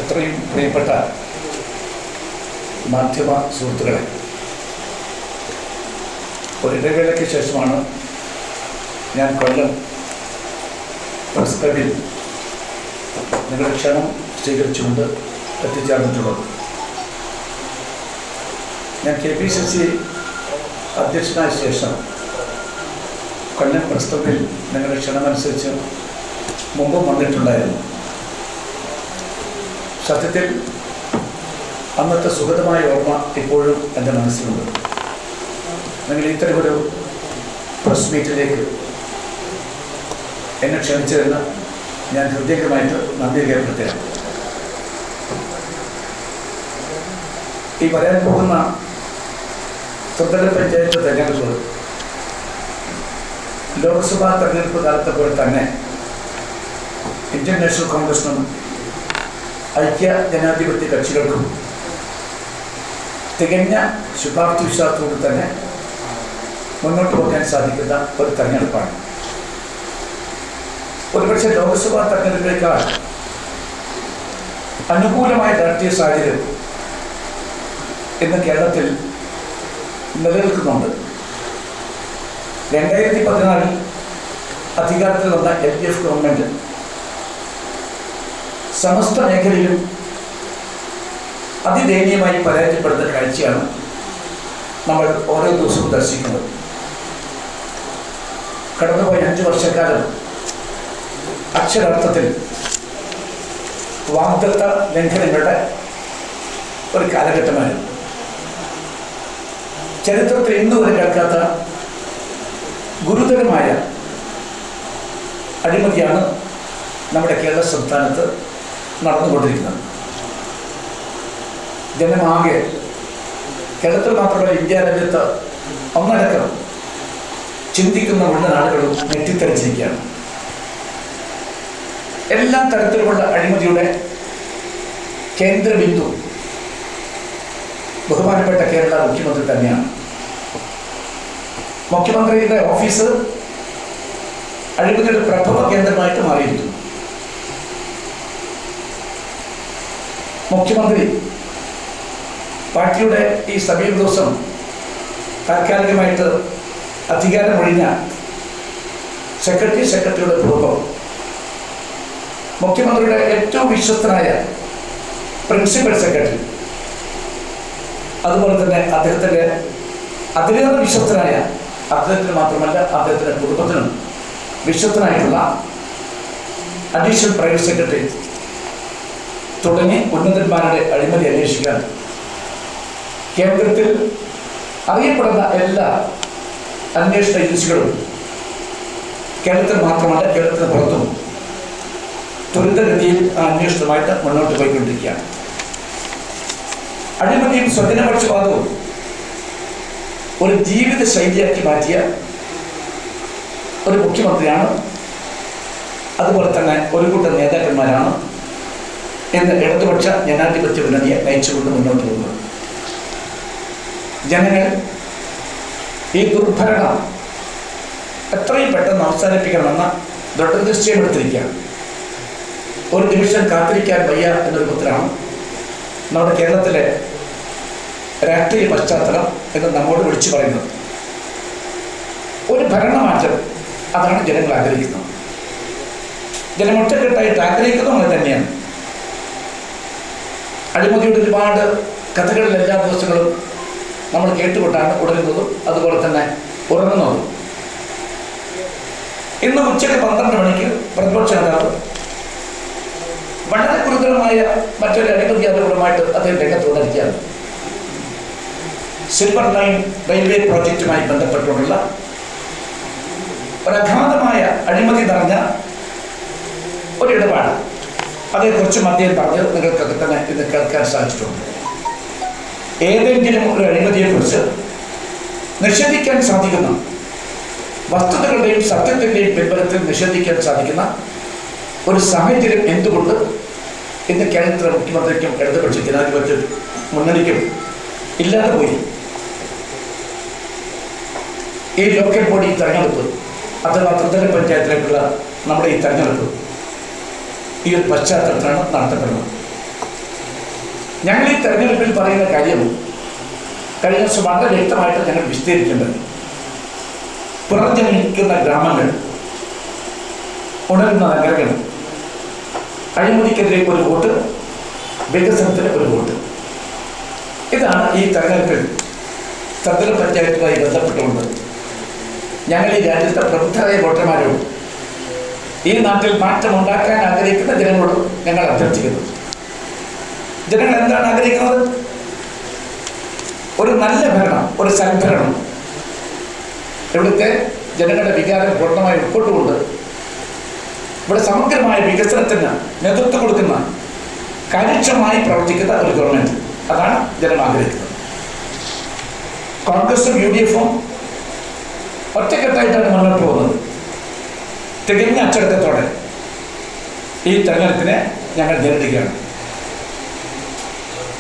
എത്രയും പ്രിയപ്പെട്ട മാധ്യമ സുഹൃത്തുക്കളെ, ഒരിടവേളയ്ക്ക് ശേഷമാണ് ഞാൻ കൊല്ലം പ്രസ് ക്ലബിൽ നിങ്ങളുടെ ക്ഷണം സ്വീകരിച്ചുകൊണ്ട് എത്തിച്ചേർന്നിട്ടുള്ളത്. ഞാൻ KPCC അധ്യക്ഷനായ ശേഷം കൊല്ലം പ്രസ് ക്ലബിൽ നിങ്ങളുടെ ക്ഷണമനുസരിച്ച് മുമ്പും വന്നിട്ടുണ്ടായിരുന്നു. സത്യത്തിൽ അന്നത്തെ സുഖതമായ ഓർമ്മ ഇപ്പോഴും എൻ്റെ മനസ്സിലുണ്ട്. നിങ്ങൾ ഇത്തരമൊരു പ്രസ് മീറ്റിലേക്ക് എന്നെ ക്ഷണിച്ചതിന് ഞാൻ ഹൃദയമായിട്ട് നന്ദി രേഖപ്പെടുത്തുകയാണ്. ഈ വരാൻ പോകുന്ന ത്രിതല പഞ്ചായത്ത് തെരഞ്ഞെടുപ്പ് ലോക്സഭാ തെരഞ്ഞെടുപ്പ് കാലത്തെ പോലെ തന്നെ ഇന്ത്യൻ നാഷണൽ കോൺഗ്രസിനും ഐക്യ ജനാധിപത്യ കക്ഷികൾക്കും തികഞ്ഞ ശുഭാപ്തി വിശ്വാസത്തോടെ തന്നെ മുന്നോട്ട് പോകാൻ സാധിക്കുന്ന ഒരു തെരഞ്ഞെടുപ്പാണ്. ഒരുപക്ഷെ ലോക്സഭാ തെരഞ്ഞെടുപ്പിനേക്കാൾ അനുകൂലമായ രാഷ്ട്രീയ സാഹചര്യം ഇന്ന് കേരളത്തിൽ നിലനിൽക്കുന്നുണ്ട്. 2014 അധികാരത്തിൽ വന്ന LDF ഗവൺമെൻറ് സമസ്ത മേഖലയിലും അതിദയനീയമായി പരാജയപ്പെടുന്ന കാഴ്ചയാണ് നമ്മൾ ഓരോ ദിവസവും ദർശിക്കുന്നത്. കടന്നുപോയ 5 വർഷക്കാലം അക്ഷരാർത്ഥത്തിൽ വാഗ്ദത്ത ലംഘനങ്ങളുടെ ഒരു കാലഘട്ടമായിരുന്നു. ചരിത്രത്തിൽ ഇന്നുവരെ കേൾക്കാത്ത ഗുരുതരമായ അഴിമതിയാണ് നമ്മുടെ കേരള സംസ്ഥാനത്ത് നടന്നുകൊണ്ടിരിക്കുന്നത്. ജനമാകെ, കേരളത്തിൽ മാത്രമല്ല ഇന്ത്യ രാജ്യത്ത് ഒന്നടക്കം ചിന്തിക്കുന്ന മുഴുവൻ ആളുകളും ഞെട്ടിത്തരിച്ചിരിക്കുകയാണ്. എല്ലാ തരത്തിലുമുള്ള അഴിമതിയുടെ കേന്ദ്ര ബിന്ദു ബഹുമാനപ്പെട്ട കേരള മുഖ്യമന്ത്രി തന്നെയാണ്. മുഖ്യമന്ത്രിയുടെ ഓഫീസ് അഴിമതിയുടെ പ്രഭവ കേന്ദ്രമായിട്ട് മാറിയിരിക്കുന്നു. മുഖ്യമന്ത്രി പാർട്ടിയുടെ ഈ സമീപ ദിവസം താൽക്കാലികമായിട്ട് അധികാരമൊഴിഞ്ഞ സെക്രട്ടറിയുടെ കുടുംബം മുഖ്യമന്ത്രിയുടെ ഏറ്റവും വിശ്വസ്തനായ പ്രിൻസിപ്പൽ സെക്രട്ടറി, അതുപോലെ തന്നെ അദ്ദേഹത്തിൻ്റെ അതിലേറെ വിശ്വസ്തനായ, അദ്ദേഹത്തിന് മാത്രമല്ല അദ്ദേഹത്തിൻ്റെ കുടുംബത്തിനും വിശ്വസ്തനായിട്ടുള്ള അഡീഷണൽ പ്രൈവറ്റ് സെക്രട്ടറി തുടങ്ങി ഉന്നതന്മാരുടെ അഴിമതി അന്വേഷിക്കാൻ കേന്ദ്രത്തിൽ അറിയപ്പെടുന്ന എല്ലാ അന്വേഷണ ഏജൻസികളും കേരളത്തിൽ മാത്രമല്ല കേരളത്തിന് പുറത്തും ത്വരിതഗതിയിൽ ആ അന്വേഷണമായിട്ട് മുന്നോട്ട് പോയിക്കൊണ്ടിരിക്കുകയാണ്. അഴിമതിയും സ്വജനപക്ഷപാതവും ഒരു ജീവിത ശൈലിയാക്കി മാറ്റിയ ഒരു മുഖ്യമന്ത്രിയാണ്, അതുപോലെ തന്നെ ഒരു കൂട്ടം നേതാക്കന്മാരാണ് ഇന്ന് ഇടതുപക്ഷ ജനാധിപത്യ മുന്നണിയെ നയിച്ചുകൊണ്ട് മുന്നോട്ട് പോകുന്നത്. ജനങ്ങൾ ഈ ദുർഭരണം എത്രയും പെട്ടെന്ന് അവസാനിപ്പിക്കണമെന്ന ദൃഢനിശ്ചയമെടുത്തിരിക്കുകയാണ്. ഒരു നിമിഷം കാത്തിരിക്കാൻ വയ്യ എന്നൊരു പുത്രമാണ് നമ്മുടെ കേരളത്തിലെ രാഷ്ട്രീയ പശ്ചാത്തലം എന്ന് നമ്മോട് വിളിച്ചു പറയുന്നത്. ഒരു ഭരണമാറ്റം, അതാണ് ജനങ്ങൾ ആഗ്രഹിക്കുന്നത്. ജനം ഒറ്റക്കെട്ടായിട്ട് ആഗ്രഹിക്കുന്നതും അത് തന്നെയാണ്. അഴിമതിയുടെ ഒരുപാട് കഥകളിൽ എല്ലാ ദിവസങ്ങളും നമ്മൾ കേട്ടുകൊണ്ടാണ് ഉണരുന്നതും അതുപോലെ തന്നെ ഉറങ്ങുന്നതും. ഇന്ന് ഉച്ചയ്ക്ക് 12 മണിക്ക് പ്രതിപക്ഷ നേതാവ് വളരെ ഗുരുതരമായ മറ്റൊരു അഴിമതി ആരോപണമായിട്ട് അദ്ദേഹം രംഗത്ത് വന്നിരിക്കുകയാണ്. സിൽവർ ലൈൻ റെയിൽവേ പ്രോജക്റ്റുമായി ബന്ധപ്പെട്ടുള്ള ഒരഗാധമായ അഴിമതി നിറഞ്ഞ ഒരിടപാട്, അതേക്കുറിച്ചും അദ്ദേഹം പറഞ്ഞത് നിങ്ങൾക്കൊക്കെ തന്നെ ഇന്ന് കേൾക്കാൻ സാധിച്ചിട്ടുണ്ട്. ഏതെങ്കിലും ഒരു അഴിമതിയെക്കുറിച്ച് നിഷേധിക്കാൻ സാധിക്കുന്ന, വസ്തുതകളുടെയും സത്യത്തിൻ്റെയും പിൻബലത്തിൽ നിഷേധിക്കാൻ സാധിക്കുന്ന ഒരു സാഹചര്യം എന്തുകൊണ്ട് ഇന്ന് കേന്ദ്ര മുഖ്യമന്ത്രിക്കും ഇടതുപക്ഷ ജനാധിപത്യ മുന്നണിക്കും ഇല്ലാതെ പോയി? ഈ ലോക്കൽ ബോഡി തെരഞ്ഞെടുപ്പ് അഥവാ ത്രിതല പഞ്ചായത്തിലേക്കുള്ള നമ്മുടെ ഈ തെരഞ്ഞെടുപ്പ് ഈ ഒരു പശ്ചാത്തലത്തിലാണ് നടത്തപ്പെടുന്നത്. ഞങ്ങൾ ഈ തെരഞ്ഞെടുപ്പിൽ പറയുന്ന കാര്യം കഴിഞ്ഞ ദിവസം വളരെ വ്യക്തമായിട്ട് ഞങ്ങൾ വിശദീകരിക്കേണ്ടത്. പുനർജനിക്കുന്ന ഗ്രാമങ്ങൾ, ഉണരുന്ന നഗരങ്ങൾ, അഴിമതിക്കെതിരെ ഒരു വോട്ട്, വികസനത്തിന് ഒരു വോട്ട്. ഇതാണ് ഈ തെരഞ്ഞെടുപ്പിൽ ത്രിതല പഞ്ചായത്തുമായി ബന്ധപ്പെട്ടുകൊണ്ട് ഞങ്ങൾ ഈ രാജ്യത്തെ പ്രബുദ്ധരായ വോട്ടർമാരോട്, ഈ നാട്ടിൽ മാറ്റം ഉണ്ടാക്കാൻ ആഗ്രഹിക്കുന്ന ജനങ്ങളോട് ഞങ്ങൾ അഭ്യർത്ഥിക്കുന്നു. ജനങ്ങൾ എന്താണ് ആഗ്രഹിക്കുന്നത്? ഒരു നല്ല ഭരണം, ഒരു സൽഭരണം. ഇവിടുത്തെ ജനങ്ങളുടെ വികാരം പൂർണ്ണമായി ഉൾക്കൊണ്ടുകൊണ്ട് ഇവിടെ സമഗ്രമായ വികസനത്തിന് നേതൃത്വം കൊടുക്കുന്ന, കാര്യക്ഷമമായി പ്രവർത്തിക്കുന്ന ഒരു ഗവൺമെന്റ്. അതാണ് ജനം ആഗ്രഹിക്കുന്നത്. കോൺഗ്രസും UDF-ഉം ഒറ്റക്കെട്ടായിട്ടാണ് മുന്നോട്ട് പോകുന്നത്. തികഞ്ഞ അച്ചടക്കത്തോടെ ഈ തെരഞ്ഞെടുപ്പിനെ ഞങ്ങൾ നേരിടുകയാണ്.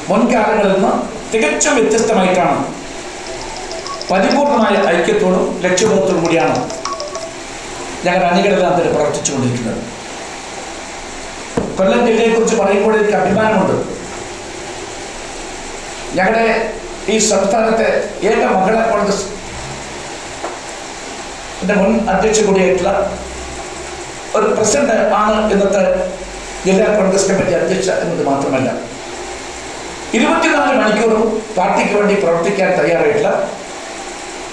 മുൻകാലങ്ങളിൽ നിന്ന് തികച്ചും വ്യത്യസ്തമായിട്ടാണ്, പരിപൂർണമായ ഐക്യത്തോടും ലക്ഷ്യബോധത്തോടും കൂടിയാണ് ഞങ്ങൾ അണികളെല്ലാം തന്നെ പ്രവർത്തിച്ചുകൊണ്ടിരിക്കുന്നത്. കൊല്ലം ജില്ലയെക്കുറിച്ച് പറയുമ്പോൾ എനിക്ക് അഭിമാനമുണ്ട്. ഞങ്ങളുടെ ഈ സംസ്ഥാനത്തെ ഏക മഹിളാ കോൺഗ്രസ് മുൻ അധ്യക്ഷ കൂടിയായിട്ടുള്ള ഒരു പ്രസിഡന്റ് ആണ് ഇന്നത്തെ ജില്ലാ കോൺഗ്രസ് കമ്മിറ്റി അധ്യക്ഷ എന്നത് മാത്രമല്ല, 24 മണിക്കൂറും പാർട്ടിക്ക് വേണ്ടി പ്രവർത്തിക്കാൻ തയ്യാറായിട്ടുള്ള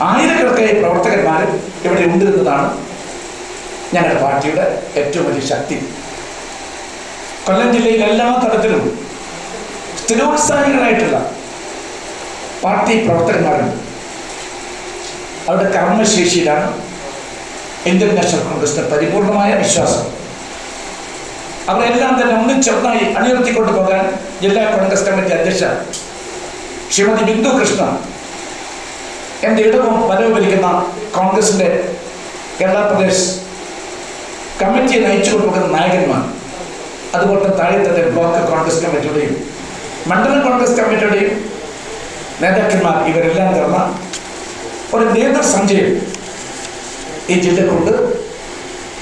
ആയിരക്കണക്കായ പ്രവർത്തകന്മാരും ഇവിടെ ഉണ്ടിരുന്നതാണ് ഞങ്ങളുടെ പാർട്ടിയുടെ ഏറ്റവും വലിയ ശക്തി. കൊല്ലം ജില്ലയിൽ എല്ലാ തരത്തിലും സ്ഥിരോത്സാഹികളായിട്ടുള്ള പാർട്ടി പ്രവർത്തകന്മാരുണ്ട്. അവരുടെ കർമ്മശേഷിയിലാണ് ഇന്ത്യൻ നാഷണൽ കോൺഗ്രസിന് പരിപൂർണമായ വിശ്വാസം. അവരെല്ലാം തന്നെ ഒന്നിച്ചൊന്നായി അണിനിർത്തിക്കൊണ്ടു പോകാൻ ജില്ലാ കോൺഗ്രസ് കമ്മിറ്റി അധ്യക്ഷ ശ്രീമതി ബിന്ദു കൃഷ്ണ, എൻ്റെ ഇടവും വരവ് ഭരിക്കുന്ന കോൺഗ്രസിൻ്റെ കേരള പ്രദേശ് കമ്മിറ്റിയെ നയിച്ചു കൊണ്ടുപോകുന്ന നായകന്മാർ, അതുപോലെ താഴെത്തന്നെ ബ്ലോക്ക് കോൺഗ്രസ് കമ്മിറ്റിയുടെയും മണ്ഡലം കോൺഗ്രസ് കമ്മിറ്റിയുടെയും നേതാക്കന്മാർ, ഇവരെല്ലാം ചേർന്ന ഒരു നേതൃസഞ്ചയം ഈ ജില്ലക്കുണ്ട്.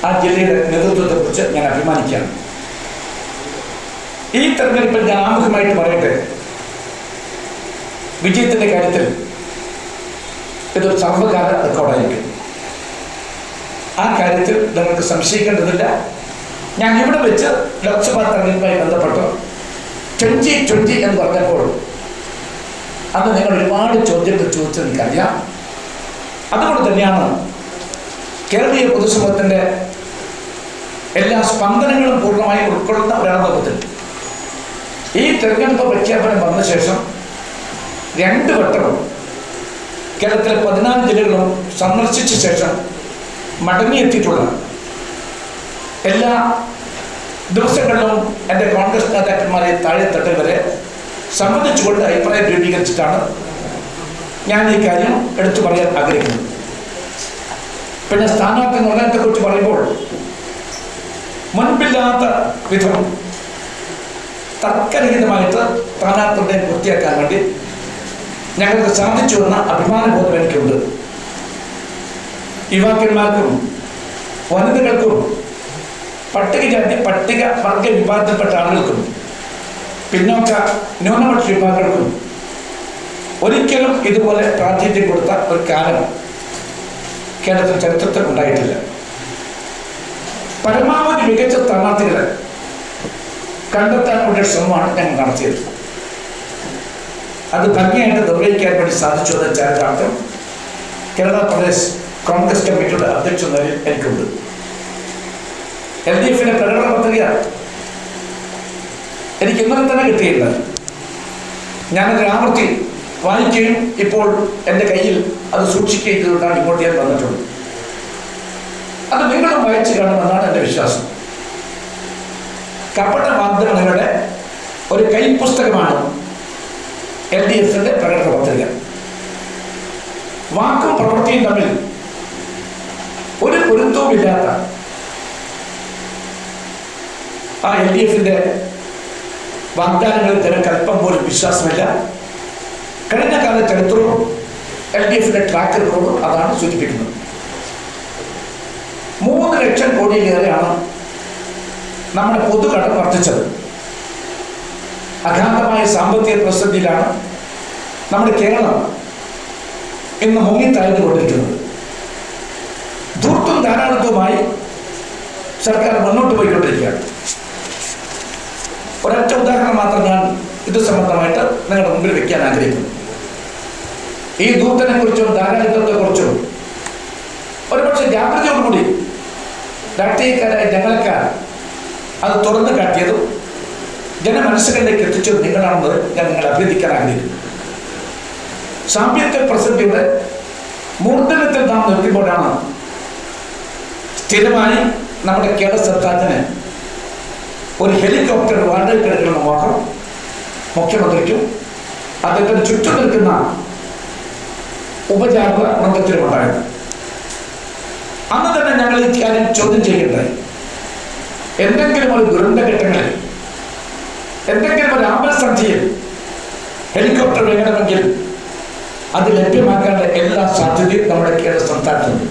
ആ ജില്ലയുടെ നേതൃത്വത്തെക്കുറിച്ച് ഞാൻ അഭിമാനിക്കുകയാണ്. ഈ തെരഞ്ഞെടുപ്പിൽ ഞാൻ ആമുഖമായിട്ട് പറയട്ടെ, വിജയത്തിൻ്റെ കാര്യത്തിൽ ഇതൊരു സർവകാല റെക്കോർഡായിരിക്കും. ആ കാര്യത്തിൽ നിങ്ങൾക്ക് സംശയിക്കേണ്ടതില്ല. ഞാൻ ഇവിടെ വെച്ച് ലോക്സഭാ തെരഞ്ഞെടുപ്പുമായി ബന്ധപ്പെട്ട് 2020 എന്ന് പറഞ്ഞപ്പോൾ അന്ന് നിങ്ങൾ ഒരുപാട് ചോദ്യങ്ങൾ ചോദിച്ചത് എനിക്കറിയാം. അതുകൊണ്ട് തന്നെയാണ് കേരളീയ പൊതുസമൂഹത്തിൻ്റെ എല്ലാ സ്പന്ദനങ്ങളും പൂർണ്ണമായി ഉൾക്കൊള്ളുന്ന ഒരാളത്തിൽ ഈ തെരഞ്ഞെടുപ്പ് പ്രഖ്യാപനം വന്ന ശേഷം 2 വട്ടവും കേരളത്തിലെ 14 ജില്ലകളും സന്ദർശിച്ച ശേഷം മടങ്ങിയെത്തിയിട്ടുള്ള എല്ലാ ദിവസങ്ങളിലും എൻ്റെ കോൺഗ്രസ് നേതാക്കന്മാരെ താഴെത്തട്ടിൽ വരെ സംബന്ധിച്ചുകൊണ്ട് അഭിപ്രായം രൂപീകരിച്ചിട്ടാണ് ഞാൻ ഈ കാര്യം എടുത്തു പറയാൻ ആഗ്രഹിക്കുന്നത്. പിന്നെ സ്ഥാനാർത്ഥി നിർണയത്തെക്കുറിച്ച് പറയുമ്പോൾ മുൻപില്ലാത്ത വിധം തർക്കരഹിതമായിട്ട് സ്ഥാനാർത്ഥികളെ പൂർത്തിയാക്കാൻ വേണ്ടി ഞങ്ങൾക്ക് സാധിച്ചു എന്ന അഭിമാനബോധം എനിക്കുണ്ട്. യുവാക്കന്മാർക്കും വനിതകൾക്കും പട്ടികജാതി പട്ടിക വർഗ വിഭാഗത്തിൽപ്പെട്ട ആളുകൾക്കും പിന്നോക്ക ന്യൂനപക്ഷ വിഭാഗങ്ങൾക്കും ഒരിക്കലും ഇതുപോലെ പ്രാതിനിധ്യം കൊടുത്ത ഒരു കാലം കേരളത്തിൽ ചരിത്രത്തിൽ ഉണ്ടായിട്ടില്ല. പരമാവധി മികച്ച സ്ഥാനാർത്ഥികളെ കണ്ടെത്താനുള്ള ശ്രമമാണ് ഞങ്ങൾ നടത്തിയത്. അത് ഭംഗിയായിട്ട് നിർവഹിക്കാൻ വേണ്ടി സാധിച്ചു എന്ന ചരിതാർത്ഥം കേരള പ്രദേശ് കോൺഗ്രസ് കമ്മിറ്റിയുടെ അധ്യക്ഷ നിലയിൽ എനിക്കുണ്ട്. LDF-ന്റെ പ്രകടന പത്രിക എനിക്ക് ഇന്നലെ തന്നെ കിട്ടിയില്ല. ഞാനത് ആവർത്തി വായിക്കുകയും ഇപ്പോൾ എൻ്റെ കയ്യിൽ അത് സൂക്ഷിക്കുകയും ചെയ്തുകൊണ്ടാണ് ഇങ്ങോട്ട് ഞാൻ വന്നിട്ടുള്ളത്. അത് നിങ്ങളും വായിച്ചു കാണുമെന്നാണ് എൻ്റെ വിശ്വാസം. കപട മാധ്യമങ്ങളുടെ ഒരു കൈപ്പുസ്തകമാണ് LDF-ന്റെ പ്രകടന പത്രിക. വാക്കും പ്രവൃത്തിയും തമ്മിൽ ഒരു പൊരുത്തവുമില്ലാത്ത ആ LDF-ന്റെ വാഗ്ദാനങ്ങളിൽ ജനങ്ങൾക്ക് അല്പം പോലും വിശ്വാസമില്ല. കഴിഞ്ഞ കാല ചരിത്രവും LDF-ന്റെ ട്രാക്ക് റെക്കോർഡും അതാണ് സൂചിപ്പിക്കുന്നത്. 3 ലക്ഷം കോടിയിലേറെയാണ് നമ്മുടെ പൊതുകടം വർദ്ധിച്ചത്. അഗാധമായ സാമ്പത്തിക പ്രതിസന്ധിയിലാണ് നമ്മുടെ കേരളം ഇന്ന് മുങ്ങിത്താഴ്ന്നുകൊണ്ടിരിക്കുന്നത്. ധൂർത്തും ധാരാളിത്വമായി സർക്കാർ മുന്നോട്ട് പോയിക്കൊണ്ടിരിക്കുകയാണ്. ഒരൊറ്റ ഉദാഹരണം മാത്രം ഞാൻ ഇത് സംബന്ധമായിട്ട് നിങ്ങളുടെ മുമ്പിൽ വെക്കാൻ ആഗ്രഹിക്കുന്നു. ഈ ധൂർത്തിനെ കുറിച്ചും ധാരാളിത്വത്തെ കുറിച്ചും ഒരുപക്ഷെ ജാഗ്രതയോടുകൂടി രാഷ്ട്രീയക്കാരായ ഞങ്ങൾക്കാർ അത് തുറന്നു കാട്ടിയതും ജനമനസ്സുകളിലേക്ക് എത്തിച്ചത് നിങ്ങളാണെന്ന് ഞാൻ നിങ്ങളെ അഭ്യർത്ഥിക്കാൻ ആഗ്രഹിക്കുന്നു. സാമ്പത്തിക പ്രതിസന്ധിയുടെ മൂർധന്യത്തിൽ നാം നിൽക്കുമ്പോഴാണ് സ്ഥിരമായി നമ്മുടെ കേരള സർക്കാരിന് ഒരു ഹെലികോപ്റ്റർ വാടകയ്ക്കെടുക്കണമെന്ന മോഹം മുഖ്യമന്ത്രിക്കും അദ്ദേഹത്തിന് ചുറ്റും നിൽക്കുന്ന ഉപജാപക വൃന്ദത്തിലുമുണ്ടായത്. അന്ന് തന്നെ ഞങ്ങൾ ഈ കാര്യം ചോദ്യം ചെയ്യേണ്ടത്, എന്തെങ്കിലും ഒരു ദുരന്തഘട്ടങ്ങളിൽ, എന്തെങ്കിലും ഒരു ആപൽസന്ധിയിൽ ഹെലികോപ്റ്റർ വേണമെങ്കിൽ അത് ലഭ്യമാക്കാനുള്ള എല്ലാ സാധ്യതയും നമ്മുടെ കേരള സംസ്ഥാനത്തുണ്ട്.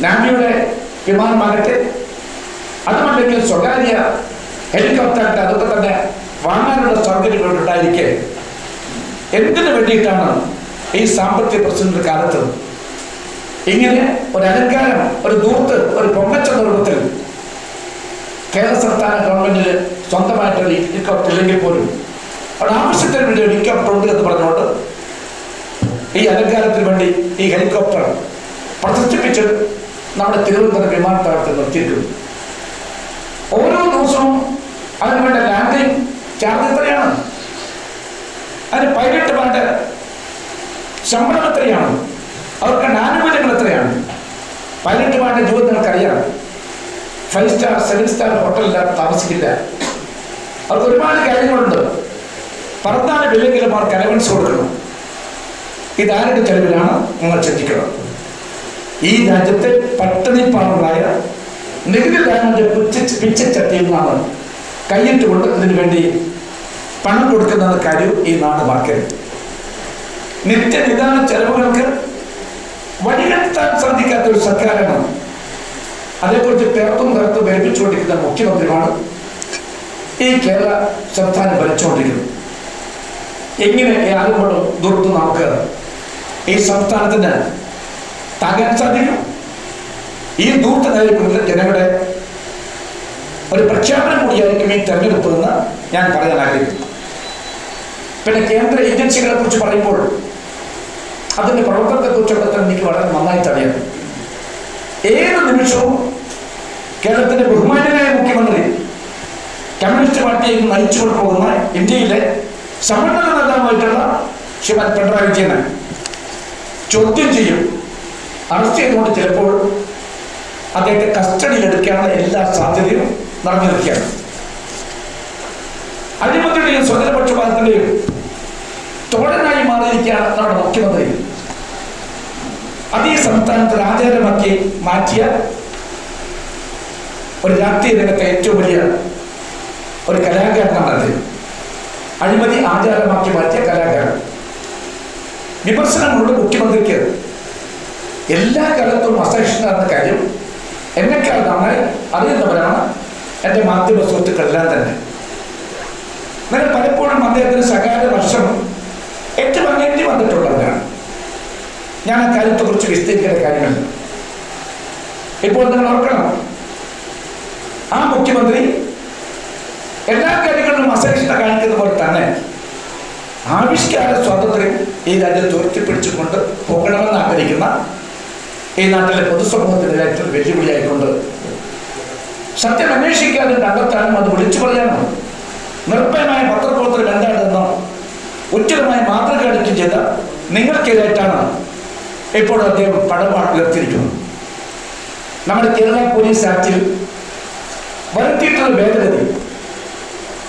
നാവിയുടെ വിമാനമാകട്ടെ, അതുമല്ലെങ്കിൽ സ്വകാര്യ ഹെലികോപ്റ്ററാകട്ടെ, അതൊക്കെ തന്നെ വാങ്ങാനുള്ള സൗകര്യങ്ങൾ ഉണ്ടായിരിക്കെ എന്തിനു വേണ്ടിയിട്ടാണ് ഈ സാമ്പത്തിക പ്രതിസന്ധി കാലത്ത് ഇങ്ങനെ ഒരു അലങ്കാരം, ഒരു ദൂർത്ത്, ഒരു പൊങ്ങച്ച നിർമ്മത്തിൽ കേരള സംസ്ഥാന ഗവൺമെന്റിന് സ്വന്തമായിട്ടൊരു ഹെലികോപ്റ്റർ ഇല്ലെങ്കിൽ പോലും അവിടെ ആവശ്യത്തിന് വേണ്ടി ഹെലികോപ്റ്റർ ഉണ്ട് എന്ന് പറഞ്ഞുകൊണ്ട് ഈ അലങ്കാരത്തിന് വേണ്ടി ഈ ഹെലികോപ്റ്റർ പ്രദർശിപ്പിച്ച് നമ്മുടെ തിരുവനന്തപുരം വിമാനത്താവളത്തിൽ നിർത്തിയിരിക്കുന്നു. ഓരോ ദിവസവും അതിനുവേണ്ട ലാൻഡിങ് ചാർജ് എത്രയാണ്? അതിന് പൈലറ്റുമാരുടെ ശമ്പളം എത്രയാണ്? അവർക്ക് ആനുകൂല്യങ്ങൾ എത്രയാണ്? പൈലറ്റുമാരുടെ ജോലി നിങ്ങൾക്കറിയാം. 5 സ്റ്റാർ 7 സ്റ്റാർ ഹോട്ടലിലാണ് താമസിക്കില്ല. അവർക്ക് ഒരുപാട് കാര്യങ്ങളുണ്ട്. പറത്താനും ഇല്ലെങ്കിലും അവർക്ക് അലവൻസ് കൊടുക്കണം. ഇതാരുടെ ചെലവിലാണ് നിങ്ങൾ ചിന്തിക്കണം. ഈ രാജ്യത്തെ പട്ടിണിപ്പാടുകളായ നികുതിദായകരുടെ പിച്ചച്ചട്ടിയിൽ നിന്നാണ് കൈയിട്ടുകൊണ്ട് ഇതിനു വേണ്ടി പണം കൊടുക്കുന്ന കാര്യം ഈ നാട് മറക്കരുത്. നിത്യനിദാന ചെലവുകൾക്ക് വഴികെട്ടാൻ സാധിക്കാത്ത ഒരു സർക്കാരാണ്. അതേക്കുറിച്ച് പേർത്തും ഭരിപ്പിച്ചുകൊണ്ടിരിക്കുന്ന മുഖ്യമന്ത്രിയാണ് ഈ കേരള സംസ്ഥാനം ഭരിച്ചുകൊണ്ടിരിക്കുന്നത്. എങ്ങനെ ആകുമ്പോഴും ദൂരത്ത് നമുക്ക് ഈ സംസ്ഥാനത്തിന് താങ്ങാൻ സാധിക്കും? ഈ ദൂരത്ത് നയിക്കുന്നത് ജനങ്ങളുടെ ഒരു പ്രഖ്യാപനം കൂടിയായിരിക്കും ഈ തെരഞ്ഞെടുപ്പ് എന്ന് ഞാൻ പറയാൻ ആഗ്രഹിക്കുന്നു. പിന്നെ കേന്ദ്ര ഏജൻസികളെ കുറിച്ച് പറയുമ്പോൾ അതിൻ്റെ പ്രവർത്തനത്തെക്കുറിച്ചൊക്കെ എനിക്ക് വളരെ നന്നായിട്ട് അറിയാം. ഏത് നിമിഷവും കേരളത്തിൻ്റെ ബഹുമാന്യനായ മുഖ്യമന്ത്രി കമ്മ്യൂണിസ്റ്റ് പാർട്ടിയെ നയിച്ചുകൊണ്ട് പോകുന്ന ഇന്ത്യയിലെ സമ്മേളന നേതാവായിട്ടുള്ള ശ്രീമാൻ പിണറായി വിജയനെ ചോദ്യം ചെയ്യും, അറസ്റ്റ് ചെയ്തുകൊണ്ട് ചിലപ്പോൾ അദ്ദേഹത്തെ കസ്റ്റഡിയിൽ എടുക്കാനുള്ള എല്ലാ സാധ്യതയും നടന്നു നിൽക്കുകയാണ്. അഴിമതിയുടെയും സ്വതന്ത്രപക്ഷപാതത്തിന്റെയും തോഴനായി മാറിയിരിക്കുകയാണ് നമ്മുടെ മുഖ്യമന്ത്രി. അത് ഈ സംസ്ഥാനത്ത് ആചാരമാക്കി മാറ്റിയ ഒരു രാഷ്ട്രീയ രംഗത്തെ ഏറ്റവും വലിയ ഒരു കലാകാരനാണ് അദ്ദേഹം. അഴിമതി ആചാരമാക്കി മാറ്റിയ കലാകാരൻ. വിമർശനങ്ങളുടെ മുഖ്യമന്ത്രിക്ക് എല്ലാ കാലത്തും അസഹിഷ്ണുതാണെന്ന കാര്യം എന്നെക്കാൾ നന്നായി അറിയുന്നവരാണ് എൻ്റെ മാധ്യമ സുഹൃത്തുക്കളെല്ലാം തന്നെ. എന്നാൽ പലപ്പോഴും അദ്ദേഹത്തിന് സകാല വർഷം ഏറ്റുവാങ്ങേണ്ടി വന്നിട്ടുള്ളവരാണ്. ഞാൻ ആ കാര്യത്തെക്കുറിച്ച് വിസ്തരിക്കേണ്ട കാര്യമല്ല. ഇപ്പോൾ നിങ്ങൾ ഓർക്കണം, ആ മുഖ്യമന്ത്രി എല്ലാ കാര്യങ്ങളിലും അസഹിഷ്ണുത കാണിക്കുന്ന പോലെ തന്നെ ആവിഷ്കാര സ്വാതന്ത്ര്യം ഈ രാജ്യത്ത് ഉയർത്തിപ്പിടിച്ചുകൊണ്ട് പോകണമെന്ന് ആഗ്രഹിക്കുന്ന ഈ നാട്ടിലെ പൊതുസമൂഹത്തിൻ്റെ ഏറ്റവും വെല്ലുവിളിയായിക്കൊണ്ട് സത്യം അന്വേഷിക്കാതെ കണ്ടെത്താനും അത് വിളിച്ചു പറയാനും നിർഭയമായ പത്രപ്രവർത്തനം എന്താണെന്നോ ഉചിതമായ മാതൃക അടിക്കുകയും ചെയ്ത നിങ്ങൾക്കെതിരായിട്ടാണ് ഇപ്പോൾ അദ്ദേഹം പടമാണ് ഉയർത്തിയിരിക്കുന്നത്. നമ്മുടെ കേരള പോലീസ് ആക്ടിൽ വരുത്തിയിട്ടുള്ള ഭേദഗതി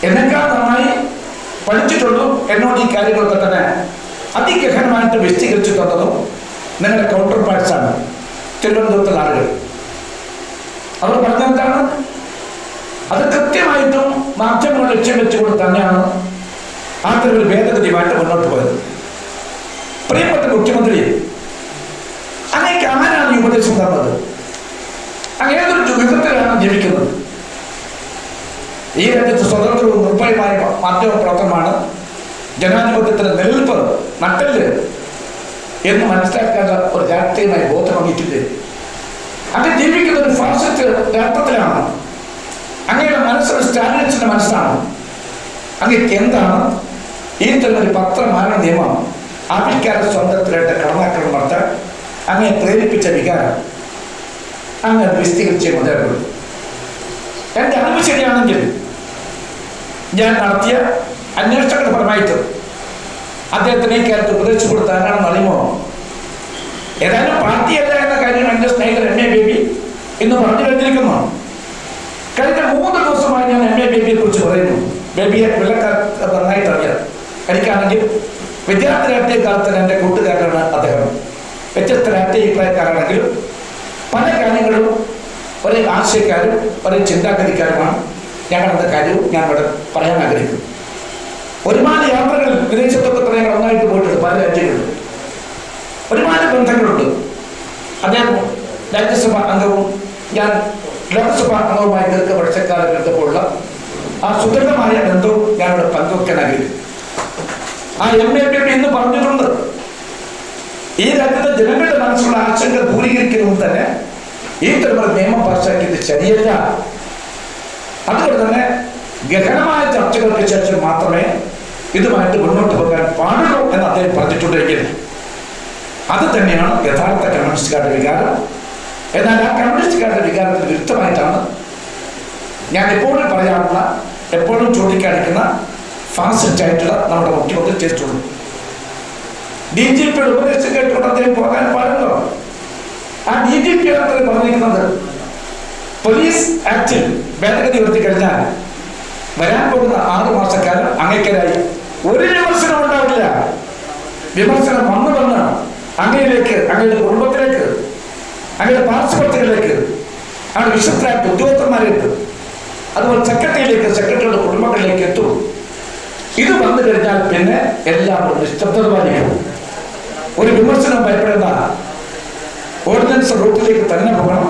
എന്നെക്കാൾ നന്നായി പഠിച്ചിട്ടുള്ളൂ. എന്നോട് ഈ കാര്യങ്ങളൊക്കെ തന്നെ അതിഗഹനമായിട്ട് വിശദീകരിച്ചു തന്നതും നിങ്ങളുടെ കൗണ്ടർ പാർട്സാണ് തിരുവനന്തപുരത്തുള്ള ആളുകൾ. അവർ പറഞ്ഞെന്താണ്? അത് കൃത്യമായിട്ടും മാധ്യമങ്ങൾ ലക്ഷ്യം വെച്ചുകൊണ്ട് തന്നെയാണ് അത്തരമൊരു ഭേദഗതിയുമായിട്ട് മുന്നോട്ട് പോയത്. പ്രിയപ്പെട്ട മുഖ്യമന്ത്രി, അങ്ങേക്ക് ആരാണ് ഈ ഉപദേശം തന്നത്? അങ്ങ് ഏതൊരു യുഗത്തിലാണ് ജീവിക്കുന്നത്? ഈ രാജ്യത്ത് സ്വതന്ത്രവും നിർഭയമായ മാധ്യമ പ്രവർത്തനമാണ് ജനാധിപത്യത്തിന് നിലനിൽപ്പ്, നട്ടല് എന്ന് മനസ്സിലാക്കേണ്ട ഒരു രാഷ്ട്രീയമായി ബോധം വന്നിട്ടില്ലേ? അങ്ങ് ജീവിക്കുന്ന ഒരു ഫാസിസ്റ്റ് രാഷ്ട്രത്തിലാണ്. അങ്ങയുടെ മനസ്സൊരു സ്റ്റാലിനിസ്റ്റിന്റെ മനസ്സാണ്. അങ്ങേക്ക് എന്താണ് ഈ തന്നെ ഒരു പത്രമാരണ നിയമം ആവിഷ്കാര സ്വന്തത്തിലായിട്ട് കടന്നാക്രമണം നടത്താൻ അങ്ങേ പ്രേരിപ്പിച്ച വികാരം അങ്ങ് വിശദീകരിച്ച് മുതലുള്ളൂ. എൻ്റെ അറിവ് ശരിയാണെങ്കിൽ ഞാൻ നടത്തിയ അന്വേഷണങ്ങളുടെ ഫലമായിട്ട് അദ്ദേഹത്തിന് ഈ കാലത്ത് ഉപദേശിച്ചു കൊടുത്ത ആരാണെന്ന് അറിയുമോ? ഏതായാലും പാർട്ടിയല്ല എന്ന കാര്യം എൻ്റെ സ്നേഹിതൻ എം എ ബേബി ഇന്ന് പറഞ്ഞു കഴിഞ്ഞിരിക്കുന്നു. കഴിഞ്ഞ 3 ദിവസമായി ഞാൻ എം എ ബേബിയെ കുറിച്ച് പറയുന്നു. ബേബിയെ വിലക്കാർ നന്നായിട്ട് അറിയാം. എനിക്കാണെങ്കിൽ വിദ്യാർത്ഥി രാഷ്ട്രീയ കാലത്തിന് എൻ്റെ കൂട്ടുകാരനാണ് അദ്ദേഹം. വ്യത്യസ്ത രാഷ്ട്രീയ അഭിപ്രായക്കാരാണെങ്കിലും പല കാര്യങ്ങളും ഒരേ ആശയക്കാരും ഒരേ ചിന്താഗതിക്കാരുമാണ്. ഞങ്ങളുടെ കാര്യവും ഞാൻ ഇവിടെ പറയാൻ ആഗ്രഹിക്കുന്നു. ഒരുപാട് യാത്രകൾ വിദേശത്തൊക്കെ തന്നെ ഒന്നായിട്ട് പോയിട്ടുണ്ട്. പല രാജ്യങ്ങളിലും ഒരുപാട് ബന്ധങ്ങളുണ്ട്. അദ്ദേഹം രാജ്യസഭാ അംഗവും ഞാൻ ലോക്സഭാ അംഗവുമായി ദീർഘവർഷക്കാലം ബന്ധമുള്ള ആ സുദൃഢമായ ബന്ധവും ഞാനിവിടെ പങ്കുവെക്കാൻ ആഗ്രഹിക്കുന്നു. ആ എം എ ബേബി എന്ന് പറഞ്ഞിട്ടുണ്ട്, ഈ രാജ്യത്തെ ജനങ്ങളുടെ മനസ്സിലുള്ള ആശങ്ക ദൂരീകരിക്കുന്നതും തന്നെ ഈ തരമുള്ള നിയമം പാസ്സാക്കിയത് ശരിയല്ല. അതുകൊണ്ട് തന്നെ ഗഹനമായ ചർച്ചകൾക്ക് ശേഷം മാത്രമേ ഇതുമായിട്ട് മുന്നോട്ട് പോകാൻ പാടുള്ളൂ എന്ന് അദ്ദേഹം പറഞ്ഞിട്ടുണ്ടെങ്കിൽ അത് തന്നെയാണ് യഥാർത്ഥ കമ്മ്യൂണിസ്റ്റുകാരുടെ വികാരം. എന്നാൽ ആ കമ്മ്യൂണിസ്റ്റുകാരുടെ വികാരത്തിന് വിരുദ്ധമായിട്ടാണ് ഞാൻ എപ്പോഴും പറയാറുള്ള, എപ്പോഴും ചൂണ്ടിക്കാണിക്കുന്ന ഫാസിസ്റ്റ് ആയിട്ടുള്ള നമ്മുടെ മുഖ്യമന്ത്രി ചെയ്തിട്ടുള്ളൂ. DGPയുടെ ഉപദേശം കേട്ടുകൊണ്ട് അദ്ദേഹം പോകാൻ പാടുണ്ടോ? ആ DGP പറഞ്ഞിരിക്കുന്നത് പോലീസ് ആക്ടിൽ ഭേദഗതി വരുത്തി കഴിഞ്ഞാൽ വരാൻ പോകുന്ന 6 മാസക്കാലം അങ്ങേക്കെതിരായി ഒരു വിമർശനം ഉണ്ടാവില്ല. വിമർശനം വന്ന് അങ്ങയിലേക്ക്, അങ്ങയുടെ കുടുംബത്തിലേക്ക്, അങ്ങയുടെ പാർശ്വവർത്തികളിലേക്ക്, അങ്ങയുടെ വിശ്വസ്തരായ ഉദ്യോഗസ്ഥന്മാരിലേക്ക്, അതുപോലെ സെക്രട്ടറിയിലേക്ക്, സെക്രട്ടറിയുടെ കുടുംബങ്ങളിലേക്ക് എത്തും. ഇത് വന്നു കഴിഞ്ഞാൽ പിന്നെ എല്ലാവരും നിശബ്ദത പാലിക്കും. ഒരു വിമർശനം ഭയപ്പെടേണ്ട. ഓർഡിനൻസ് റൂട്ടിലേക്ക് തന്നെ പോകണം.